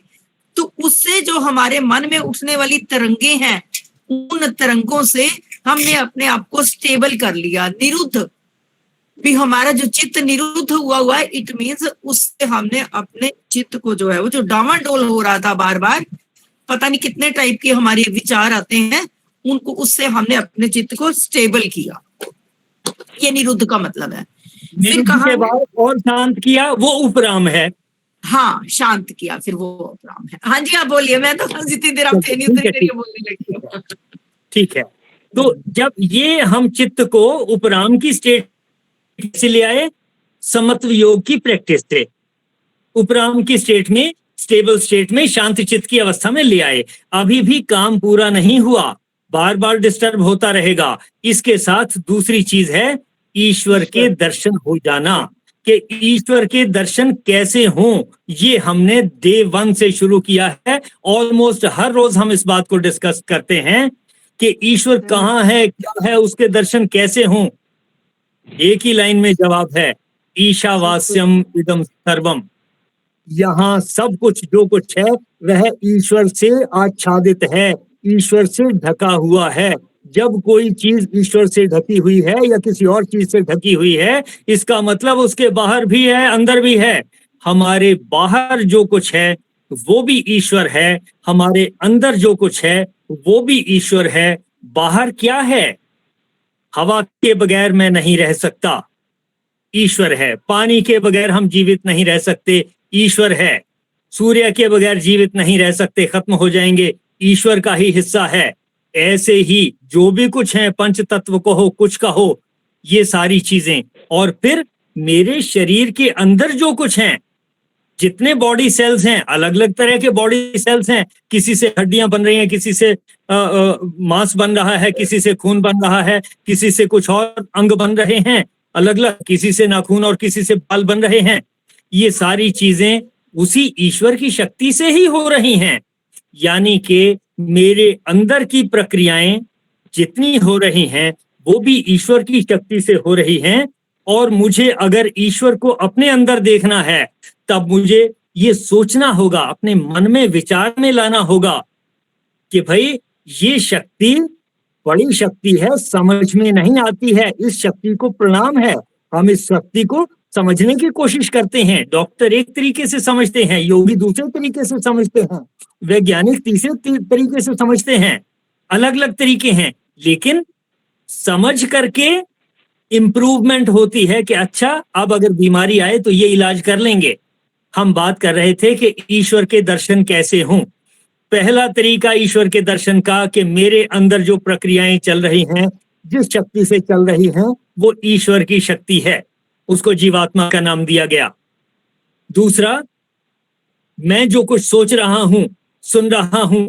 तो उससे जो हमारे मन में उठने वाली तरंगे हैं, उन तरंगों से हमने अपने आप को स्टेबल कर लिया, निरुद्ध भी हमारा जो चित्त निरुद्ध हुआ है, इट मीन्स उससे हमने अपने चित्त को जो है वो जो डामाडोल हो रहा था बार बार, पता नहीं कितने टाइप के हमारे विचार आते हैं, उनको उससे हमने अपने चित्त को स्टेबल किया। ये निरुद्ध का मतलब है। फिर निरुद्ध कहा के बाद और शांत किया, वो उपराम है। हाँ, शांत किया, फिर वो उपराम है। हाँ जी आप बोलिए, मैं तो जितनी देर आप थे नहीं उतनी देर ये बोलने लगी हूँ। ठीक है, तो जब ये हम चित्त को उपराम की स्टेट से ले आए, समत्व योग की प्रैक्टिस से उपराम की स्टेट में, स्टेबल स्टेट में, शांत चित्त की अवस्था में ले आए। अभी भी काम पूरा नहीं हुआ, बार बार डिस्टर्ब होता रहेगा। इसके साथ दूसरी चीज है ईश्वर के दर्शन हो जाना। कि ईश्वर के दर्शन कैसे हों, ये हमने डे 1 से शुरू किया है। ऑलमोस्ट हर रोज हम इस बात को डिस्कस करते हैं कि ईश्वर कहाँ है, क्या है, उसके दर्शन कैसे हों। एक ही लाइन में जवाब है, ईशावास्यम इदम सर्वम। यहाँ सब कुछ जो कुछ है वह ईश्वर से आच्छादित है, ईश्वर से ढका हुआ है। जब कोई चीज ईश्वर से ढकी हुई है या किसी और चीज से ढकी हुई है, इसका मतलब उसके बाहर भी है, अंदर भी है। हमारे बाहर जो कुछ है वो भी ईश्वर है, हमारे अंदर जो कुछ है वो भी ईश्वर है। बाहर क्या है? हवा के बगैर मैं नहीं रह सकता, ईश्वर है। पानी के बगैर हम जीवित नहीं रह सकते, ईश्वर है। सूर्य के बगैर जीवित नहीं रह सकते, खत्म हो जाएंगे, ईश्वर का ही हिस्सा है। ऐसे ही जो भी कुछ है, पंच तत्व कहो, कुछ कहो, ये सारी चीजें। और फिर मेरे शरीर के अंदर जो कुछ है, जितने बॉडी सेल्स हैं, अलग अलग तरह के बॉडी सेल्स हैं। किसी से हड्डियां बन रही हैं, किसी से मांस बन रहा है, किसी से खून बन रहा है, किसी से कुछ और अंग बन रहे हैं अलग अलग, किसी से नाखून और किसी से बाल बन रहे हैं। ये सारी चीजें उसी ईश्वर की शक्ति से ही हो रही हैं। यानी कि मेरे अंदर की प्रक्रियाएं जितनी हो रही हैं वो भी ईश्वर की शक्ति से हो रही हैं। और मुझे अगर ईश्वर को अपने अंदर देखना है तब मुझे ये सोचना होगा, अपने मन में विचार में लाना होगा कि भाई ये शक्ति बड़ी शक्ति है, समझ में नहीं आती है, इस शक्ति को प्रणाम है। हम इस शक्ति को समझने की कोशिश करते हैं। डॉक्टर एक तरीके से समझते हैं, योगी दूसरे तरीके से समझते हैं, वैज्ञानिक तीसरे तरीके से समझते हैं, अलग अलग तरीके हैं। लेकिन समझ करके इम्प्रूवमेंट होती है कि अच्छा अब अगर बीमारी आए तो ये इलाज कर लेंगे। हम बात कर रहे थे कि ईश्वर के दर्शन कैसे हों। पहला तरीका ईश्वर के दर्शन का कि मेरे अंदर जो प्रक्रियाएं चल रही हैं, जिस शक्ति से चल रही हैं, वो ईश्वर की शक्ति है, उसको जीवात्मा का नाम दिया गया। दूसरा, मैं जो कुछ सोच रहा हूं, सुन रहा हूं,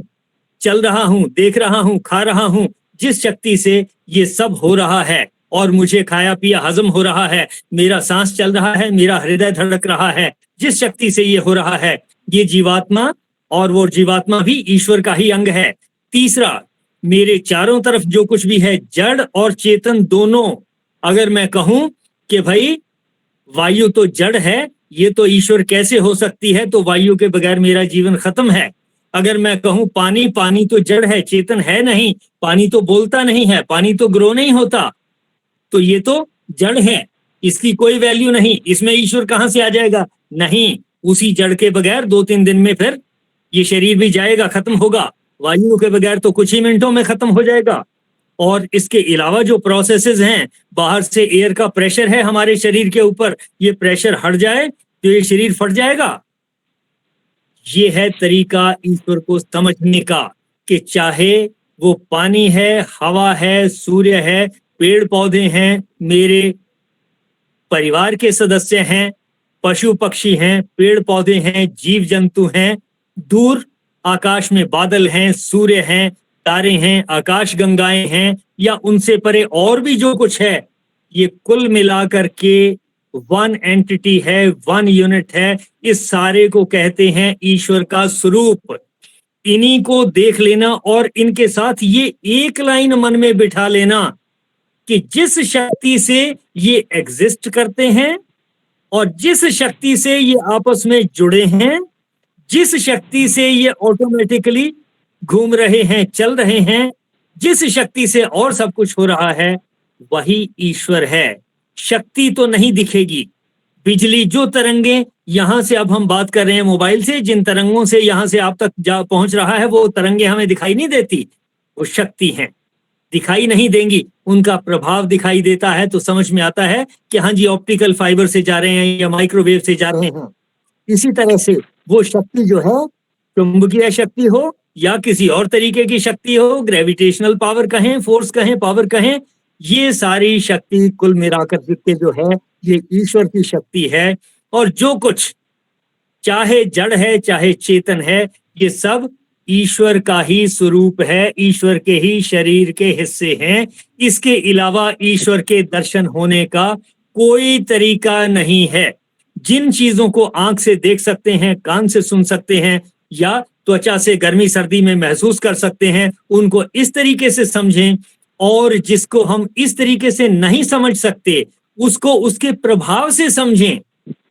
चल रहा हूं, देख रहा हूं, खा रहा हूं, जिस शक्ति से ये सब हो रहा है और मुझे खाया पिया हजम हो रहा है, मेरा सांस चल रहा है, मेरा हृदय धड़क रहा है, जिस शक्ति से ये हो रहा है, ये जीवात्मा, और वो जीवात्मा भी ईश्वर का ही अंग है। तीसरा, मेरे चारों तरफ जो कुछ भी है, जड़ और चेतन दोनों। अगर मैं कहूं कि भाई वायु तो जड़ है, ये तो ईश्वर कैसे हो सकती है, तो वायु के बगैर मेरा जीवन खत्म है। अगर मैं कहूं पानी, पानी तो जड़ है, चेतन है नहीं, पानी तो बोलता नहीं है, पानी तो ग्रो नहीं होता, तो ये तो जड़ है, इसकी कोई वैल्यू नहीं, इसमें ईश्वर कहां से आ जाएगा? नहीं, उसी जड़ के बगैर 2-3 दिन में फिर ये शरीर भी जाएगा, खत्म होगा। वायु के बगैर तो कुछ ही मिनटों में खत्म हो जाएगा। और इसके अलावा जो प्रोसेसेस हैं, बाहर से एयर का प्रेशर है हमारे शरीर के ऊपर, ये प्रेशर हट जाए तो ये शरीर फट जाएगा। ये है तरीका ईश्वर को समझने का कि चाहे वो पानी है, हवा है, सूर्य है, पेड़ पौधे हैं, मेरे परिवार के सदस्य हैं, पशु पक्षी हैं, पेड़ पौधे हैं, जीव जंतु हैं, दूर आकाश में बादल हैं, सूर्य हैं, तारे हैं, आकाश गंगाएं हैं, या उनसे परे और भी जो कुछ है, ये कुल मिलाकर के वन एंटिटी है, वन यूनिट है। इस सारे को कहते हैं ईश्वर का स्वरूप। इन्हीं को देख लेना और इनके साथ ये एक लाइन मन में बिठा लेना कि जिस शक्ति से ये एग्जिस्ट करते हैं और जिस शक्ति से ये आपस में जुड़े हैं, जिस शक्ति से ये ऑटोमेटिकली घूम रहे हैं, चल रहे हैं, जिस शक्ति से और सब कुछ हो रहा है, वही ईश्वर है। शक्ति तो नहीं दिखेगी। बिजली जो तरंगे यहां से, अब हम बात कर रहे हैं मोबाइल से, जिन तरंगों से यहां से आप तक पहुंच रहा है, वो तरंगे हमें दिखाई नहीं देती, वो शक्ति हैं, दिखाई नहीं देंगी, उनका प्रभाव दिखाई देता है तो समझ में आता है कि हाँ जी ऑप्टिकल फाइबर से जा रहे हैं या माइक्रोवेव से जा रहे हैं। इसी तरह से वो शक्ति जो है, चुंबकीय शक्ति हो या किसी और तरीके की शक्ति हो, ग्रेविटेशनल पावर कहें, फोर्स कहें, पावर कहें, ये सारी शक्ति कुल मिलाकर के जो है ये ईश्वर की शक्ति है। और जो कुछ चाहे जड़ है चाहे चेतन है, ये सब ईश्वर का ही स्वरूप है, ईश्वर के ही शरीर के हिस्से हैं। इसके अलावा ईश्वर के दर्शन होने का कोई तरीका नहीं है। जिन चीजों को आंख से देख सकते हैं, कान से सुन सकते हैं या त्वचा से गर्मी सर्दी में महसूस कर सकते हैं, उनको इस तरीके से समझें। और जिसको हम इस तरीके से नहीं समझ सकते, उसको उसके प्रभाव से समझें।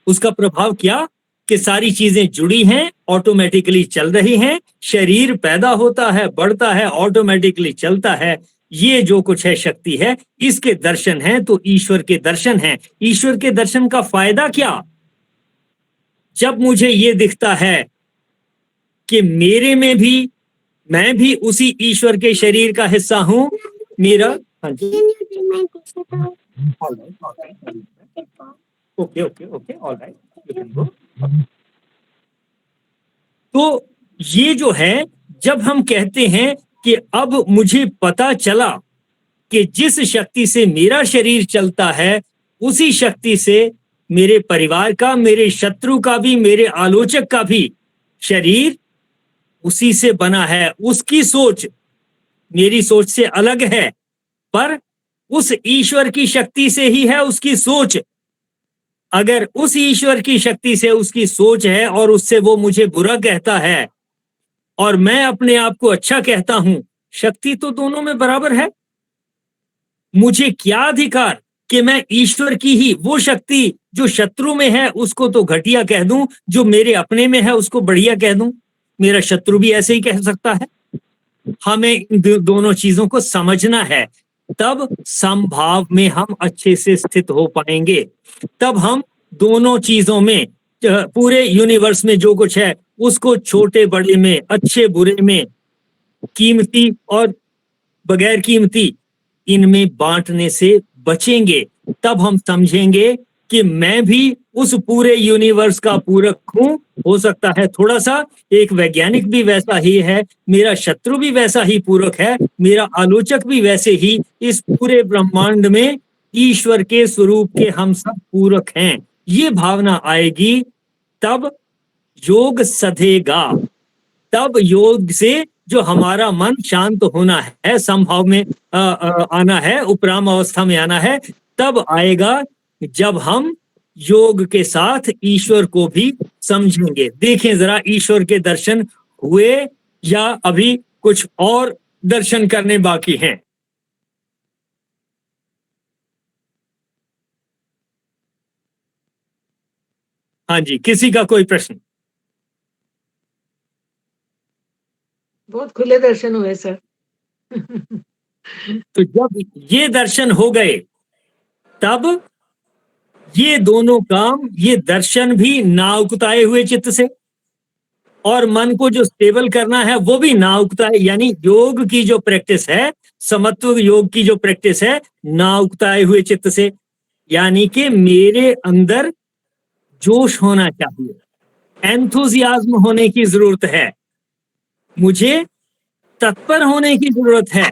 उसका प्रभाव क्या? कि सारी चीजें जुड़ी हैं, ऑटोमेटिकली चल रही हैं, शरीर पैदा होता है, बढ़ता है, ऑटोमेटिकली चलता है। ये जो कुछ है शक्ति है, इसके दर्शन हैं तो ईश्वर के दर्शन हैं। ईश्वर के दर्शन का फायदा क्या? जब मुझे ये दिखता है कि मेरे में भी, मैं भी उसी ईश्वर के शरीर का हिस्सा हूं, मेरा, हाँ जी, okay okay okay, alright, you can go. तो ये जो है, जब हम कहते हैं कि अब मुझे पता चला कि जिस शक्ति से मेरा शरीर चलता है, उसी शक्ति से मेरे परिवार का, मेरे शत्रु का भी, मेरे आलोचक का भी शरीर उसी से बना है। उसकी सोच मेरी सोच से अलग है, पर उस ईश्वर की शक्ति से ही है उसकी सोच। अगर उस ईश्वर की शक्ति से उसकी सोच है और उससे वो मुझे बुरा कहता है और मैं अपने आप को अच्छा कहता हूं, शक्ति तो दोनों में बराबर है। मुझे क्या अधिकार कि मैं ईश्वर की ही वो शक्ति जो शत्रु में है उसको तो घटिया कह दूं, जो मेरे अपने में है उसको बढ़िया कह दूं? मेरा शत्रु भी ऐसे ही कह सकता है। हमें इन दोनों चीजों को समझना है, तब समभाव में हम अच्छे से स्थित हो पाएंगे। तब हम दोनों चीजों में, पूरे यूनिवर्स में जो कुछ है उसको छोटे बड़े में, अच्छे बुरे में, कीमती और बगैर कीमती, इनमें बांटने से बचेंगे। तब हम समझेंगे कि मैं भी उस पूरे यूनिवर्स का पूरक हूं। हो सकता है थोड़ा सा, एक वैज्ञानिक भी वैसा ही है, मेरा शत्रु भी वैसा ही पूरक है, मेरा आलोचक भी वैसे ही। इस पूरे ब्रह्मांड में ईश्वर के स्वरूप के हम सब पूरक हैं। ये भावना आएगी तब योग सधेगा। तब योग से जो हमारा मन शांत होना है, समभाव में आना है, उपराम अवस्था में आना है, तब आएगा जब हम योग के साथ ईश्वर को भी समझेंगे। देखें जरा, ईश्वर के दर्शन हुए या अभी कुछ और दर्शन करने बाकी हैं? हाँ जी, किसी का कोई प्रश्न? बहुत खुले दर्शन हुए सर। तो जब ये दर्शन हो गए, तब ये दोनों काम, ये दर्शन भी ना उकताए हुए चित्त से और मन को जो स्टेबल करना है वो भी ना उकताए, यानी योग की जो प्रैक्टिस है, समत्व योग की जो प्रैक्टिस है, ना उकताए हुए चित्त से, यानी कि मेरे अंदर जोश होना चाहिए, एंथुजियाज्म होने की जरूरत है, मुझे तत्पर होने की जरूरत है।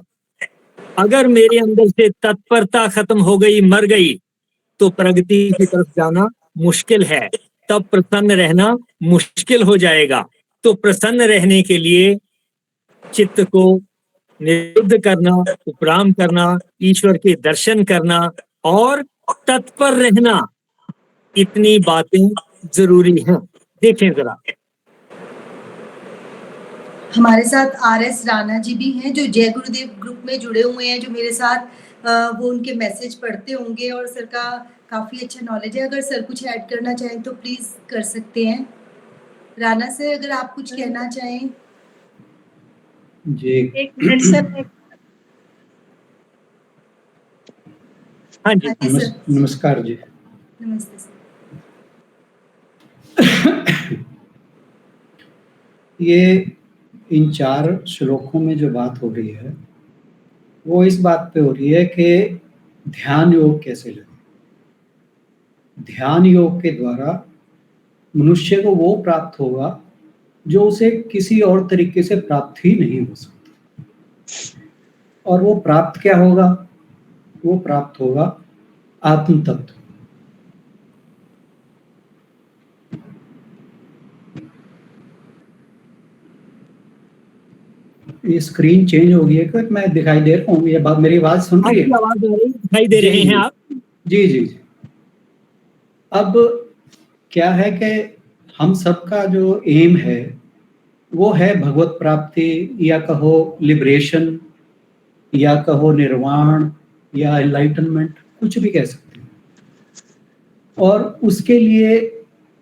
अगर मेरे अंदर से तत्परता खत्म हो गई, मर गई, तो प्रगति की तरफ जाना मुश्किल है, तब प्रसन्न रहना मुश्किल हो जाएगा। तो प्रसन्न रहने के लिए चित्त को निरुद्ध करना, उपराम करना, ईश्वर के दर्शन करना और तत्पर रहना, इतनी बातें जरूरी हैं। देखें जरा, हमारे साथ RS राणा जी भी हैं जो जय गुरुदेव ग्रुप में जुड़े हुए हैं, जो मेरे साथ वो उनके मैसेज पढ़ते होंगे और सर का काफी अच्छा नॉलेज है। अगर सर कुछ ऐड करना चाहें तो प्लीज कर सकते हैं। राणा सर, अगर आप कुछ कहना चाहें। जी, एक मिनट सर। हाँ जी, हाँ जी सर। नमस्कार जी। नमस्ते सर। ये इन 4 श्लोकों में जो बात हो रही है वो इस बात पे हो रही है कि ध्यान योग कैसे लगे। ध्यान योग के द्वारा मनुष्य को वो प्राप्त होगा जो उसे किसी और तरीके से प्राप्त ही नहीं हो सकता। और वो प्राप्त क्या होगा? वो प्राप्त होगा आत्म तत्व। ये स्क्रीन चेंज हो गई है कि मैं दिखाई दे रहा हूँ? ये बात, मेरी आवाज सुन रही है? आवाज आ रही, दिखाई दे रहे हैं आप? जी जी जी। अब क्या है कि हम सबका जो एम है वो है भगवत प्राप्ति, या कहो लिबरेशन, या कहो निर्वाण, या एनलाइटनमेंट, कुछ भी कह सकते हैं। और उसके लिए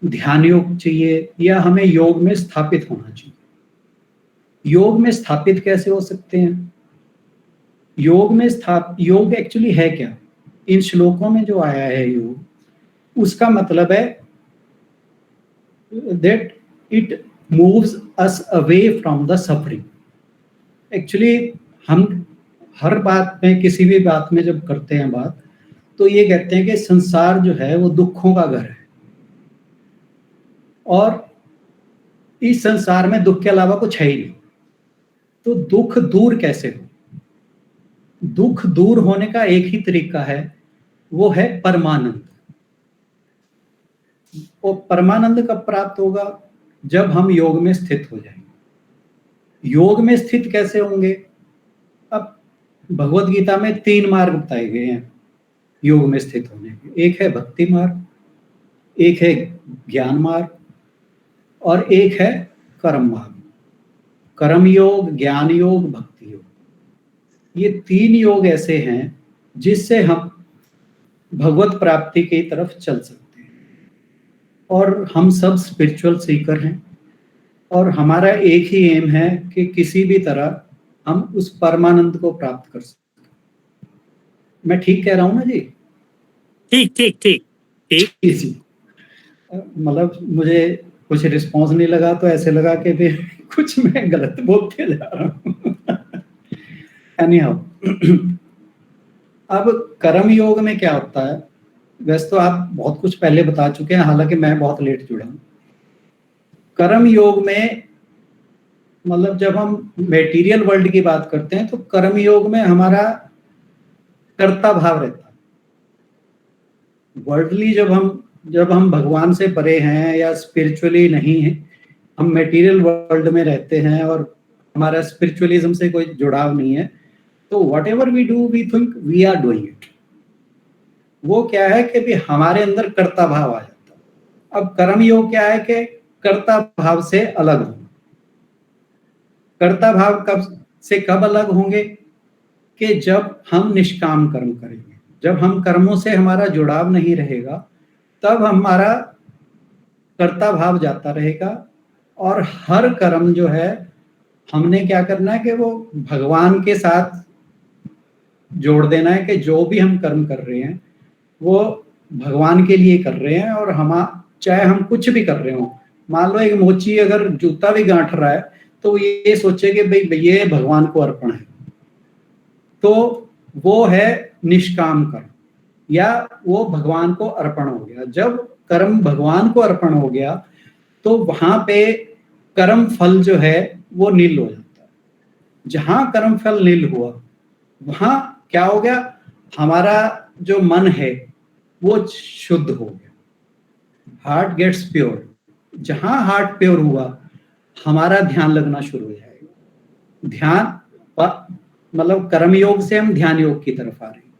ध्यान योग चाहिए, या हमें योग में स्थापित होना चाहिए। योग में स्थापित कैसे हो सकते हैं? योग में योग एक्चुअली है क्या? इन श्लोकों में जो आया है योग, उसका मतलब है that it moves us away from the suffering. Actually हम हर बात में, किसी भी बात में जब करते हैं बात, तो ये कहते हैं कि संसार जो है वो दुखों का घर है, और इस संसार में दुख के अलावा कुछ है ही नहीं। तो दुख दूर कैसे हो? दुख दूर होने का एक ही तरीका है, वो है परमानंद। वो परमानंद कब प्राप्त होगा? जब हम योग में स्थित हो जाएंगे। योग में स्थित कैसे होंगे? अब भगवत गीता में 3 मार्ग बताए गए हैं योग में स्थित होने के। एक है भक्ति मार्ग, एक है ज्ञान मार्ग, और एक है कर्म मार्ग। कर्म योग, ज्ञान योग, भक्ति योग, ये 3 योग ऐसे हैं जिससे हम भगवत प्राप्ति की तरफ चल सकते हैं। और हम सब स्पिरिचुअल सीकर हैं, और हमारा एक ही एम है कि किसी भी तरह हम उस परमानंद को प्राप्त कर सकें। मैं ठीक कह रहा हूं ना जी? ठीक ठीक ठीक ठीक जी। मतलब मुझे कुछ रिस्पॉन्स नहीं लगा, तो ऐसे लगा कि फिर कुछ मैं गलत बोलते जा रहा हूँ। एनीहाउ, अब कर्म योग में क्या होता है? वैसे तो आप बहुत कुछ पहले बता चुके हैं, हालांकि मैं बहुत लेट जुड़ा हूँ। कर्म योग में मतलब जब हम मेटीरियल वर्ल्ड की बात करते हैं, तो कर्म योग में हमारा कर्ता भाव रहता है। वर्ल्डली जब हम भगवान से परे हैं या स्पिरिचुअली नहीं है, हम मेटीरियल वर्ल्ड में रहते हैं और हमारा स्पिरिचुअलिज्म से कोई जुड़ाव नहीं है, तो whatever we do we think we are doing it. वो क्या है कि भी हमारे अंदर कर्ता भाव आ जाता है। अब कर्म योग क्या है कि कर्ता भाव से अलग होना। कर्ता भाव कब अलग होंगे? कि जब हम निष्काम कर्म करेंगे, जब हम कर्मों से हमारा जुड़ाव नहीं रहेगा, तब हमारा कर्ता भाव जाता रहेगा। और हर कर्म जो है हमने क्या करना है कि वो भगवान के साथ जोड़ देना है, कि जो भी हम कर्म कर रहे हैं वो भगवान के लिए कर रहे हैं, और चाहे हम कुछ भी कर रहे हो, मान लो एक मोची अगर जूता भी गांठ रहा है तो वो ये सोचे कि भाई ये भगवान को अर्पण है, तो वो है निष्काम कर्म, या वो भगवान को अर्पण हो गया। जब कर्म भगवान को अर्पण हो गया तो वहां पे कर्म फल जो है वो नील हो जाता है। जहां कर्म फल नील हुआ वहां क्या हो गया, हमारा जो मन है वो शुद्ध हो गया, हार्ट गेट्स प्योर। जहां हार्ट प्योर हुआ हमारा ध्यान लगना शुरू हो जाएगा। ध्यान मतलब कर्म योग से हम ध्यान योग की तरफ आ रहे हैं।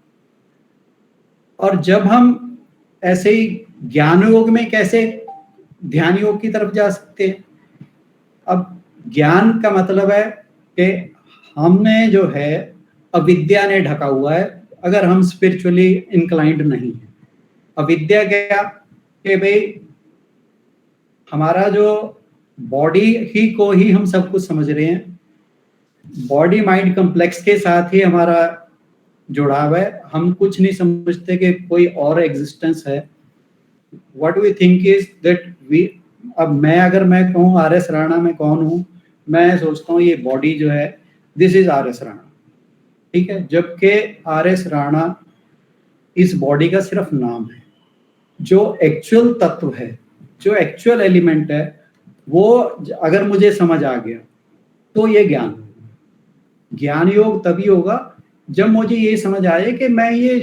और जब हम ऐसे ही ज्ञान योग में कैसे ध्यान योग की तरफ जा सकते हैं? अब ज्ञान का मतलब है कि हमने जो है अविद्या ने ढका हुआ है, अगर हम स्पिरिचुअली इंक्लाइंड नहीं है। अविद्या क्या कि भाई हमारा जो बॉडी ही को ही हम सब कुछ समझ रहे हैं, बॉडी माइंड कॉम्प्लेक्स के साथ ही हमारा जुड़ाव है। हम कुछ नहीं समझते कि कोई और एग्जिस्टेंस है। What we think is that we, अब मैं कहूँ आर.एस. राणा मैं कौन हूँ, मैं सोचता हूँ ये बॉडी जो है दिस इज आर.एस. राणा, ठीक है, जबकि आर.एस. राणा इस बॉडी का सिर्फ नाम है। जो एक्चुअल तत्व है, जो एक्चुअल एलिमेंट है, वो अगर मुझे समझ आ गया तो ये ज्ञान होगा। ज्ञान योग तभी होगा जब मुझे ये समझ आए कि मैं ये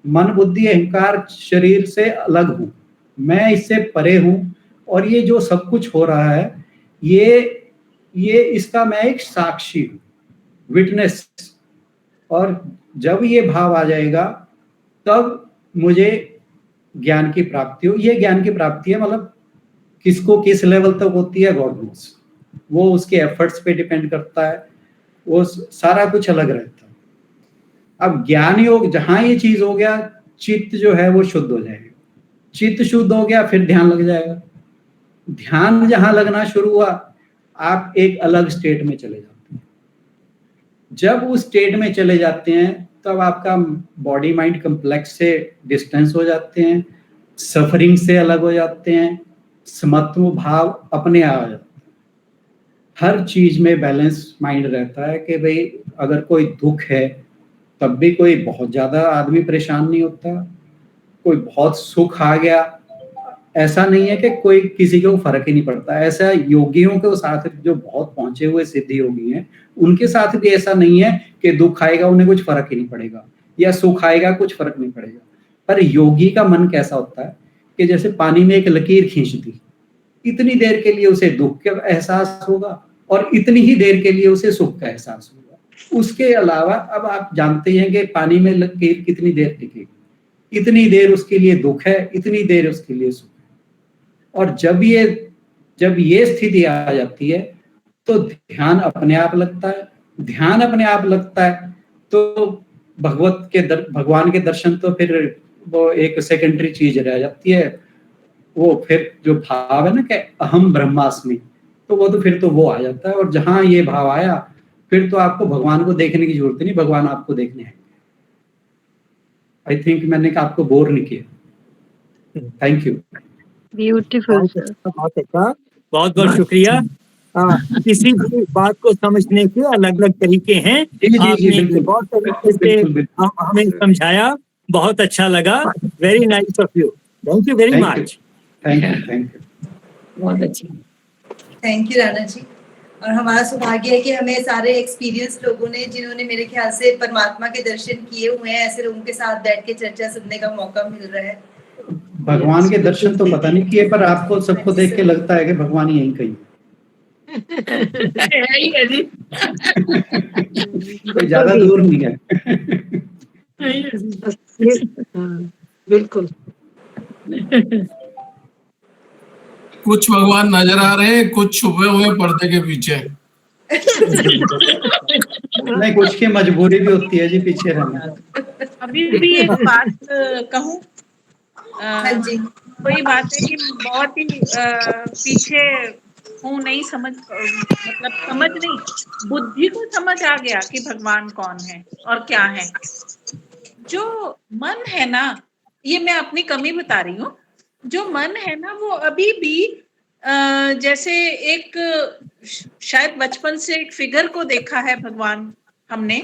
मन बुद्धि अहंकार शरीर से अलग हूँ, मैं इससे परे हूँ, और ये जो सब कुछ हो रहा है ये इसका मैं एक साक्षी हूँ, विटनेस। और जब ये भाव आ जाएगा तब मुझे ज्ञान की प्राप्ति हो। ये ज्ञान की प्राप्ति है, मतलब किसको किस लेवल तक होती है गॉड नोस, वो उसके एफर्ट्स पे डिपेंड करता है, वो सारा कुछ अलग रहता है। अब ज्ञान योग जहां ये चीज हो गया, चित्त जो है वो शुद्ध हो जाएगा। चित्त शुद्ध हो गया फिर ध्यान लग जाएगा। ध्यान जहां लगना शुरू हुआ आप एक अलग स्टेट में चले जाते हैं। जब उस स्टेट में चले जाते हैं तब आपका बॉडी माइंड कॉम्प्लेक्स से डिस्टेंस हो जाते हैं, सफरिंग से अलग हो जाते हैं, समत्व भाव अपने आ जाता है। हर चीज में बैलेंस माइंड रहता है कि भाई अगर कोई दुख है तब भी कोई बहुत ज्यादा आदमी परेशान नहीं होता, कोई बहुत सुख आ गया ऐसा नहीं है कि कोई किसी को फर्क ही नहीं पड़ता। ऐसा योगियों के साथ जो बहुत पहुंचे हुए सिद्धि योगी हैं उनके साथ भी ऐसा नहीं है कि दुख आएगा उन्हें कुछ फर्क ही नहीं पड़ेगा, या सुख आएगा कुछ फर्क नहीं पड़ेगा। पर योगी का मन कैसा होता है कि जैसे पानी में एक लकीर खींच दी, इतनी देर के लिए उसे दुख का एहसास होगा और इतनी ही देर के लिए उसे सुख का एहसास होगा। उसके अलावा अब आप जानते हैं कि पानी में लकीर कितनी देर टिकेगी, इतनी देर उसके लिए दुख है, इतनी देर उसके लिए सुख है। और जब ये स्थिति आ जाती है तो ध्यान अपने आप लगता है। ध्यान अपने आप लगता है तो भगवान के दर्शन तो फिर वो एक सेकेंडरी चीज रह जाती है। वो फिर जो भाव है ना कि अहम ब्रह्मास्मि, तो वो तो फिर तो वो आ जाता है। और जहां ये भाव आया फिर तो आपको भगवान को देखने की जरूरत नहीं, भगवान आपको देखने हैं। आई थिंक मैंने आपको बोर नहीं किया। Thank you. Beautiful sir. बहुत अच्छा, बहुत बहुत शुक्रिया। किसी भी बात को समझने के अलग अलग तरीके हैं, आपने बहुत तरीके से हमें समझाया, बहुत अच्छा लगा। Very nice of you, thank you very much. Thank you बहुत अच्छी। Thank you Rana ji. और हमारा सौभाग्य है कि हमें सारे एक्सपीरियंस लोगों ने, जिन्होंने मेरे ख्याल से परमात्मा के दर्शन किए हुए हैं, ऐसे लोगों के साथ बैठ के चर्चा सुनने का मौका मिल रहा है। भगवान के दर्शन तो पता नहीं किए, पर आपको सबको देख के लगता है कि भगवान यहीं कहीं कोई ज्यादा दूर नहीं है। बिल्कुल। कुछ भगवान नजर आ रहे हैं, कुछ छुपे हुए पर्दे के पीछे। नहीं, कुछ की मजबूरी भी होती है जी पीछे रहना। अभी भी एक बात कहूँ, हाँ जी। वही बात है कि बहुत ही पीछे हूँ, नहीं समझ, मतलब समझ नहीं, बुद्धि को समझ आ गया कि भगवान कौन है और क्या है। जो मन है ना, ये मैं अपनी कमी बता रही हूँ, जो मन है ना वो अभी भी जैसे एक शायद बचपन से एक फिगर को देखा है भगवान हमने,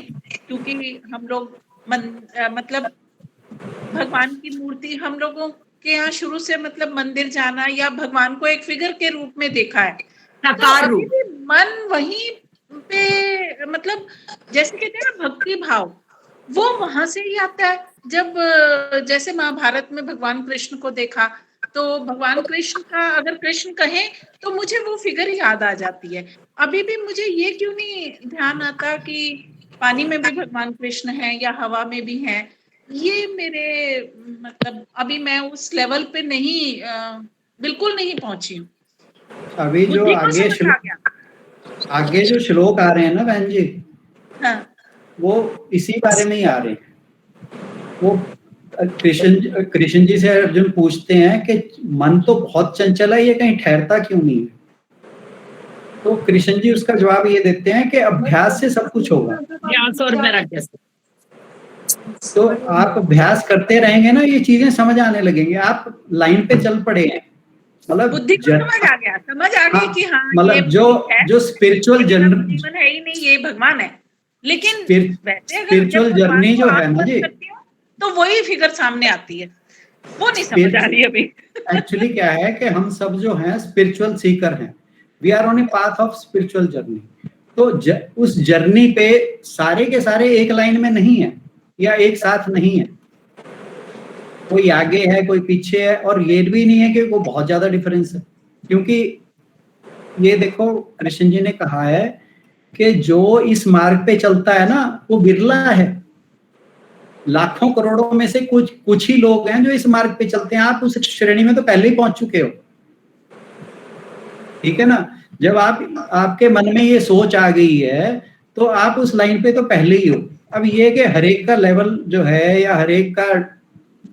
क्योंकि हम लोग मतलब भगवान की मूर्ति हम लोगों के यहाँ शुरू से मतलब मंदिर जाना या भगवान को एक फिगर के रूप में देखा है। साकार अभी रूप। भी मन वहीं पे मतलब जैसे कहते हैं ना भक्ति भाव, वो वहां से ही आता है। जब जैसे महाभारत में भगवान कृष्ण को देखा तो भगवान कृष्ण का अगर कृष्ण कहें तो मुझे वो फिगर याद आ जाती है। अभी भी मुझे ये क्यों नहीं ध्यान आता कि पानी में भी भगवान कृष्ण हैं या हवा में भी हैं। ये मेरे मतलब अभी मैं उस लेवल पे नहीं बिल्कुल नहीं पहुंची हूँ। अभी जो बुद्धि को आगे समझ आ गया। आगे जो श्लोक आ रहे हैं ना बहन जी, हाँ वो इसी बारे में ही आ रहे हैं। वो कृष्ण जी से अर्जुन पूछते हैं कि मन तो बहुत चंचल है, ये कहीं ठहरता क्यों नहीं है? तो कृष्ण जी उसका जवाब ये देते हैं कि अभ्यास से सब कुछ होगा। अभ्यास और वैराग्य से। तो आप अभ्यास करते रहेंगे ना, ये चीजें समझ आने लगेंगे। आप लाइन पे चल पड़े हैं, मतलब बुद्धि को समझ आ गया हाँ, कि हाँ मतलब ये जो स्पिरिचुअल जीवन है ही नहीं, ये भगवान है। लेकिन वैसे अगर स्पिरिचुअल जर्नी जो है ना जी, तो वही फिगर सामने आती है, वो नहीं समझ आ रही अभी। एक्चुअली क्या है कि हम सब जो हैं स्पिरिचुअल सीकर हैं, we are on a path of spiritual journey. तो उस जर्नी पे सारे के सारे एक लाइन में नहीं है या एक साथ नहीं है, कोई आगे है कोई पीछे है, और ये भी नहीं है कि वो बहुत ज्यादा डिफरेंस है। क्योंकि ये देखो कृष्ण जी ने कहा है कि जो इस मार्ग पे चलता है ना वो बिरला है, लाखों करोड़ों में से कुछ ही लोग हैं जो इस मार्ग पे चलते हैं। आप उस श्रेणी में तो पहले ही पहुंच चुके हो, ठीक है ना। जब आपके मन में ये सोच आ गई है तो आप उस लाइन पे तो पहले ही हो। अब ये कि हरेक का लेवल जो है या हरेक का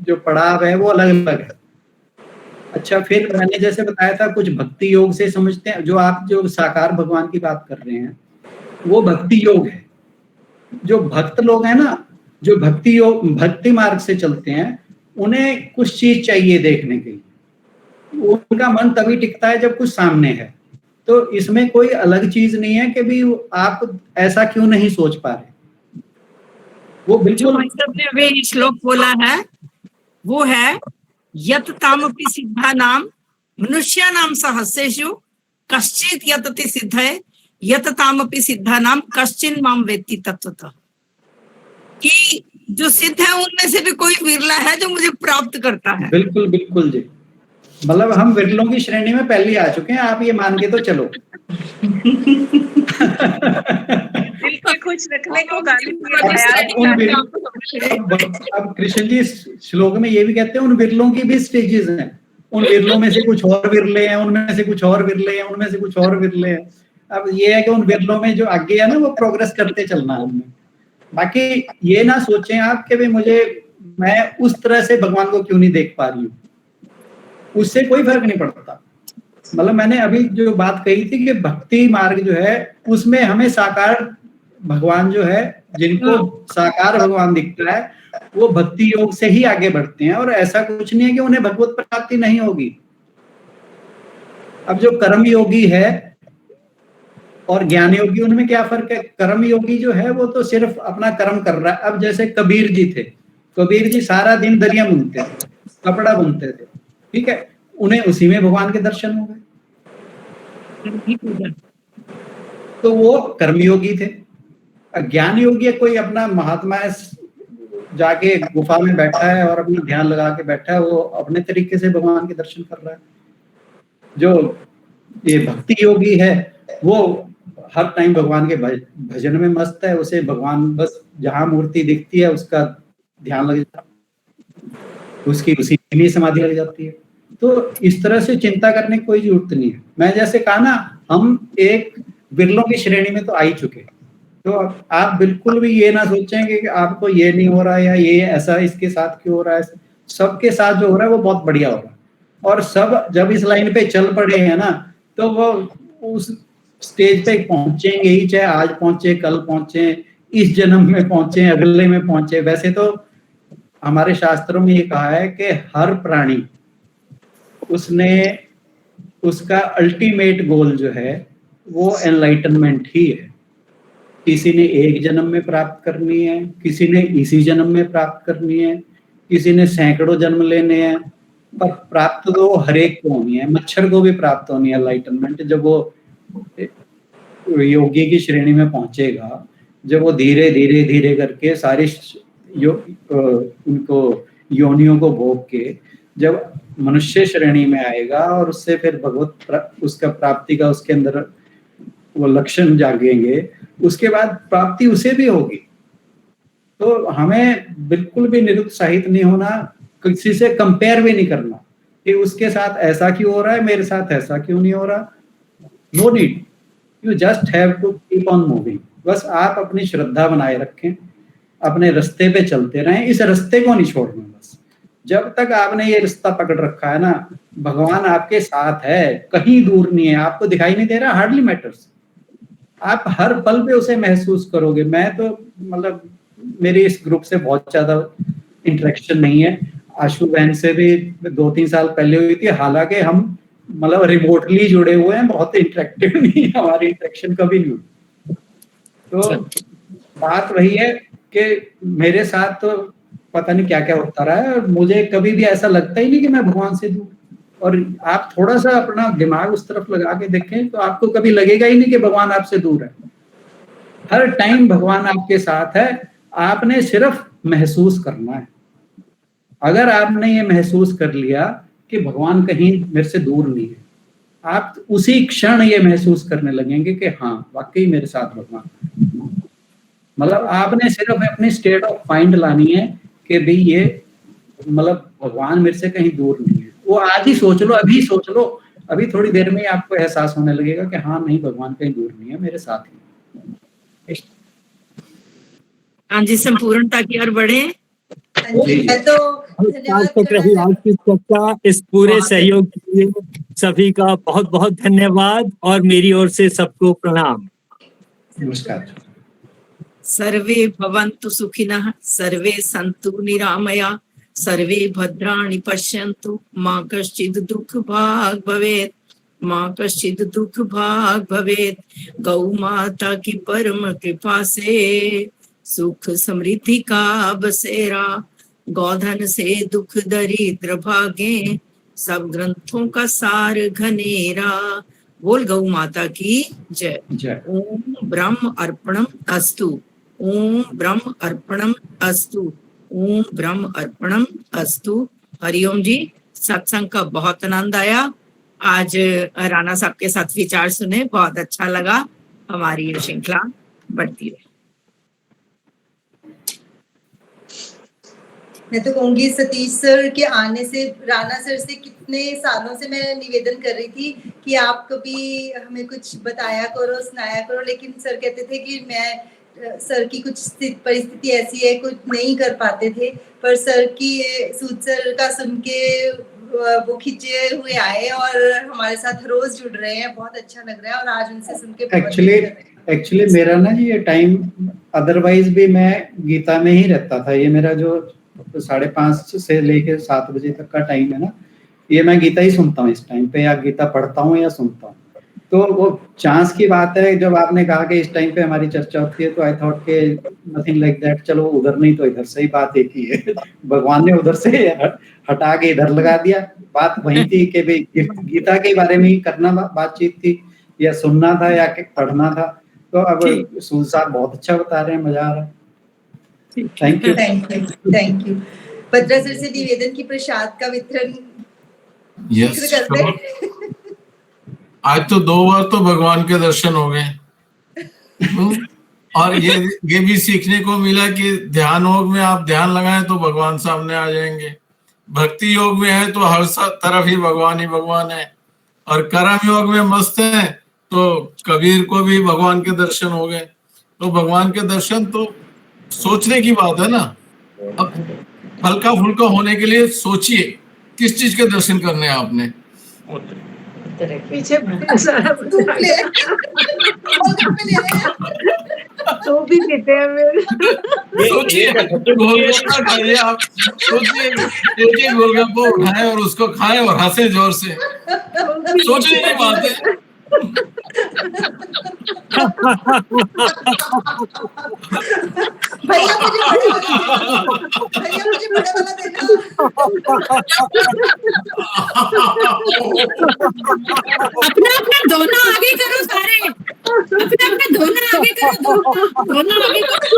जो पड़ाव है वो अलग अलग है। अच्छा, फिर मैंने जैसे बताया था कुछ भक्ति योग से समझते हैं, जो आप जो साकार भगवान की बात कर रहे हैं वो भक्ति योग है। जो भक्त लोग हैं ना, जो भक्ति मार्ग से चलते हैं, उन्हें कुछ चीज चाहिए देखने के लिए, उनका मन तभी टिकता है जब कुछ सामने है। तो इसमें कोई अलग चीज नहीं है कि भी आप ऐसा क्यों नहीं सोच पा रहे। वो बिल्कुल वे श्लोक बोला है वो है यत तामपि सिद्धानाम मनुष्यानाम सहस्रेषु कश्चित् यतति सिद्धये यत तामपि सिद्धानाम कश्चिन् माम वेत्ति तत्वतः। कि जो सिद्ध है उनमें से भी कोई विरला है जो मुझे प्राप्त करता है। बिल्कुल बिल्कुल जी, मतलब हम विरलों की श्रेणी में पहले ही आ चुके हैं, आप ये मान के तो चलो। दिल को खुश रखने को गाली अब कृष्ण जी श्लोक में ये भी कहते हैं उन विरलों की भी स्टेजेस हैं, उन विरलों में से कुछ और विरले हैं, उनमें से कुछ और विरले हैं, उनमें से कुछ और विरले हैं। अब ये है कि उन विरलों में जो आगे है ना वो प्रोग्रेस करते चलना है उनमें। बाकी ये ना सोचें आप कि भाई मैं उस तरह से भगवान को क्यों नहीं देख पा रही हूँ, उससे कोई फर्क नहीं पड़ता। मतलब मैंने अभी जो बात कही थी कि भक्ति मार्ग जो है उसमें हमें साकार भगवान जो है, जिनको साकार भगवान दिखता है, वो भक्ति योग से ही आगे बढ़ते हैं। और ऐसा कुछ नहीं है कि उन्हें भगवत प्राप्ति नहीं होगी। अब जो कर्म योगी है और ज्ञान योगी, उनमें क्या फर्क है? कर्म योगी जो है वो तो सिर्फ अपना कर्म कर रहा है। अब जैसे कबीर जी थे, कबीर जी सारा दिन दरिया बुनते थे, कपड़ा बुनते थे, ठीक है, उन्हें उसी में भगवान के दर्शन हो गए, तो वो कर्मयोगी थे। ज्ञान योगी कोई अपना महात्मा है, जाके गुफा में बैठा है और अपना ध्यान लगा के बैठा है, वो अपने तरीके से भगवान के दर्शन कर रहा है। जो ये भक्ति योगी है वो हर टाइम भगवान के भजन में मस्त है, उसे भगवान बस जहां मूर्ति दिखती है उसका ध्यान लग जाता है, उसकी उसी में समाधि लग जाती है। तो इस तरह से चिंता करने की कोई जरूरत नहीं है। मैं जैसे कहा ना, हम एक बिरलों की श्रेणी में तो आ ही चुके, तो आप बिल्कुल भी ये ना सोचें कि आपको ये नहीं हो रहा है या ये ऐसा इसके साथ क्यों हो रहा है। सबके साथ जो हो रहा है वो बहुत बढ़िया हो रहा है, और सब जब इस लाइन पे चल पड़े हैं ना तो वो उस स्टेज पे पहुंचेंगे ही, चाहे आज पहुंचे, कल पहुंचे, इस जन्म में पहुंचे, अगले में पहुंचे। वैसे तो हमारे शास्त्रों में ये कहा है कि हर प्राणी उसने उसका अल्टीमेट गोल जो है वो एनलाइटनमेंट ही है। किसी ने एक जन्म में प्राप्त करनी है, किसी ने इसी जन्म में प्राप्त करनी है, किसी ने सैकड़ों जन्म लेने हैं, पर प्राप्त तो हर एक को होनी है। मच्छर को भी प्राप्त होनी है एनलाइटनमेंट। जब वो योगी की श्रेणी में पहुंचेगा, जब वो धीरे धीरे धीरे करके सारी उनको योनियों को भोग के जब मनुष्य श्रेणी में आएगा और उससे फिर भगवत उसका प्राप्ति का उसके अंदर वो लक्षण जागेंगे, उसके बाद प्राप्ति उसे भी होगी। तो हमें बिल्कुल भी निरुत्साहित नहीं होना, किसी से कंपेयर भी नहीं करना कि उसके साथ ऐसा क्यों हो रहा है, मेरे साथ ऐसा क्यों नहीं हो रहा। No need, you just have to keep on moving. बस आप अपनी श्रद्धा बनाए रखें, अपने रास्ते पे चलते रहें, इस रास्ते को नहीं छोड़ना। बस जब तक आपने ये रास्ता पकड़ रखा है ना, भगवान आपके साथ है, कहीं दूर नहीं है, आपको दिखाई नहीं दे रहा, हार्डली मैटर्स। आप हर पल पे उसे महसूस करोगे। मैं तो मतलब मेरी इस ग्रुप से बहुत ज्यादा इंटरेक्शन नहीं है, आशु बहन से भी 2-3 साल पहले हुई थी, हालांकि हम मतलब रिमोटली जुड़े हुए हैं, बहुत इंटरेक्टिव नहीं है, हमारी इंटरेक्शन कभी नहीं हुई। तो बात वही है कि मेरे साथ तो पता नहीं क्या क्या होता रहा है, और मुझे कभी भी ऐसा लगता ही नहीं कि मैं भगवान से दूर। और आप थोड़ा सा अपना दिमाग उस तरफ लगा के देखें तो आपको कभी लगेगा ही नहीं कि भगवान आपसे दूर है। हर टाइम भगवान आपके साथ है, आपने सिर्फ महसूस करना है। अगर आपने ये महसूस कर लिया कि भगवान कहीं मेरे से दूर नहीं है, आप उसी क्षण ये महसूस करने लगेंगे कि हाँ वाकई मेरे साथ भगवान। मतलब आपने सिर्फ अपनी स्टेट ऑफ माइंड लानी है कि भाई ये मतलब भगवान मेरे से कहीं दूर नहीं है। वो आज ही सोच लो, अभी सोच लो, अभी थोड़ी देर में ही आपको एहसास होने लगेगा कि हाँ नहीं, भगवान कहीं दूर नहीं है, मेरे साथ ही। हाँ जी, संपूर्णता की ओर बढ़े। मैं तो धन्यवाद तक रही आज की चर्चा, इस पूरे सहयोग के लिए सभी का बहुत बहुत धन्यवाद और मेरी ओर से सबको प्रणाम। नमस्कार। सर्वे भवन्तु सुखिनः, सर्वे सन्तु निरामया, सर्वे भद्राणि पश्यन्तु, मा कश्चित् दुःख भाग् भवेत्, माँ कश्चित् दुःख भाग भवेत्। गौ माता की परम कृपा से सुख समृद्धि का बसेरा, गौधन से दुख दरिद्र भागे, सब ग्रंथों का सार घनेरा। बोल गौ माता की जय। जय। ओम ब्रह्म अर्पणम अस्तु, ओम ब्रह्म अर्पणम अस्तु, ओम ब्रह्म अर्पणम अस्तु। हरिओम जी। सत्संग का बहुत आनंद आया। आज राणा साहब के साथ विचार सुने, बहुत अच्छा लगा। हमारी ये श्रृंखला बढ़ती रहे। मैं तो कहूंगी सतीश सर के आने से, राणा सर से कितने सालों से मैं निवेदन कर रही थी कि आप कभी हमें कुछ बताया करो, सुनाया करो, लेकिन सर कहते थे कि मैं सर की कुछ परिस्थिति ऐसी है, कुछ नहीं कर पाते थे। पर सर की सूद सर का सुन के वो खिंचे हुए आए और हमारे साथ रोज जुड़ रहे हैं। बहुत अच्छा लग रहा है और आज उनसे सुन के एक्चुअली मेरा ना ये टाइम, अदरवाइज भी मैं गीता में ही रहता था। ये मेरा जो 5:30 से लेके 7 बजे तक का टाइम है ना, ये मैं गीता ही सुनता हूँ इस टाइम पे, या गीता पढ़ता हूँ या सुनता हूँ। तो वो चांस की बात है, जब आपने कहा कि इस टाइम पे हमारी चर्चा होती है, तो आई थॉट के नथिंग लाइक दैट, चलो उधर नहीं तो इधर से ही बात एक ही है। भगवान ने उधर से हटा के इधर लगा दिया। बात वही थी कि भाई गीता के बारे में ही करना बातचीत थी, या सुनना था या पढ़ना था। तो अब सूद साहब बहुत अच्छा बता रहे हैं, मजा आ रहा है। Thank you. Thank you. Bhadra sir से निवेदन की प्रसाद का वितरण करते हैं। आज तो 2 बार तो भगवान के दर्शन हो गए। और ये भी सीखने को मिला कि ध्यान योग में आप ध्यान लगाएं तो भगवान सामने आ जाएंगे। भक्ति योग में है तो हर तरफ ही भगवान है। और कर्म योग में मस्त है तो कबीर को भी भगवान के दर्शन हो गए। तो भगवान के दर्शन तो सोचने की बात है ना। अब हल्का फुल्का होने के लिए सोचिए किस चीज के दर्शन करने हैं आपने। पीछे तो भी पीते हैं मेरे। सोचिए, गोलगप्पा खाइए आप, सोचिए एक गोलगप्पा उठाएं और उसको खाएं और हंसे जोर से। सोचने की बात है। भैया मुझे बड़े वाला देना। अपना अपना दोनों आगे करो सारे, अपना अपना दोनों आगे करो, दोनों आगे करो।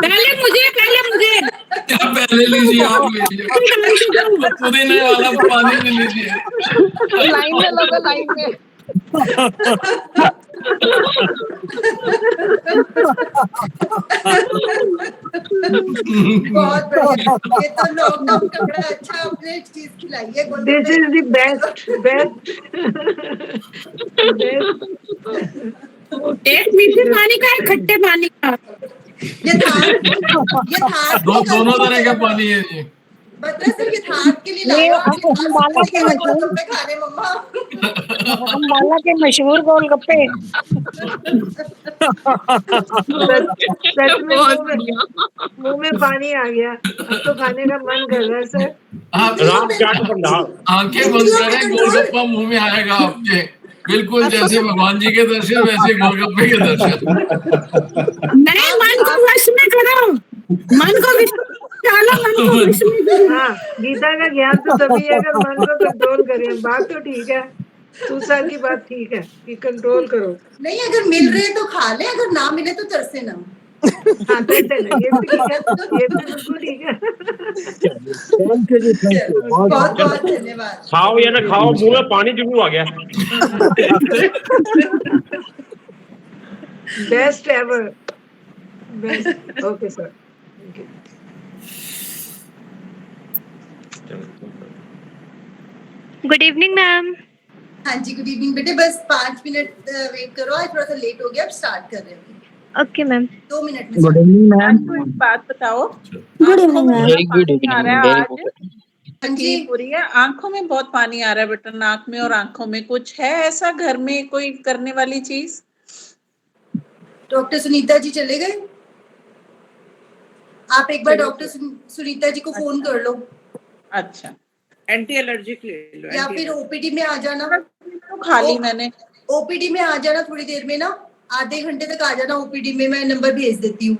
पहले मुझे क्या पहले लीजिए, आप लीजिए, पुदीने वाला पानी भी लीजिए। लाइन में लगा, लाइन में। बहुत बढ़िया, ये तो लॉकडाउन का बड़ा अच्छा आपने चीज खिलाई है। दिस इज द बेस्ट एक मीठे पानी का, एक खट्टे पानी का। ये थार दोनों तरह का पानी है ये। बता सर, ये थार के लिए लाए हो? अम्बाला के मशहूर, खाने मम्मा। अम्बाला के मशहूर गोलगप्पे। सच में मुंह में पानी आ गया, अब तो खाने का मन कर रहा है सर। आंखें बंद करें, गोलगप्पा मुंह में आएगा आपके। बिल्कुल जैसे भगवान जी के दर्शन, वैसे गोलगप्पे के दर्शन। नहीं, मन को वश में करो, मन को वश में करो। हाँ, गीता का ज्ञान तो तभी है अगर मन को कंट्रोल करें। बात तो ठीक है, सुसार की बात ठीक है कि कंट्रोल करो। नहीं, अगर मिल रहे तो खा ले, अगर ना मिले तो तरसे ना। हाँ, तरसे ना, ये भी ठीक है, ये भी बिल्कुल ठीक है। बहुत बहुत धन्यवाद। खाओ या ना खाओ, मुंह में पानी जरूर आ गया। Best ever, best. Okay sir, thank you. Good evening ma'am. हाँ जी, गुड इवनिंग बेटे। बस 5 मिनट वेट करो, आज थोड़ा सा लेट हो गया, अब स्टार्ट कर रहे हैं। Okay ma'am. 2 मिनट में। Good evening ma'am. तो एक बात बताओ, good evening ma'am. Very good evening, हाँ जी, तकलीफ हो रही है, आंखों में बहुत पानी आ रहा है बेटा, नाक में और आंखों में। कुछ है ऐसा घर में कोई करने वाली चीज? डॉक्टर सुनीता जी चले गए? आप एक बार डॉक्टर सुनीता जी को फोन कर लो। अच्छा, एंटी एलर्जिक ले लो, या फिर ओपीडी में आ जाना। तो खा ली मैंने। ओपीडी में आ जाना थोड़ी देर में ना, आधे घंटे तक आ जाना ओपीडी में, मैं नंबर भेज देती हूँ।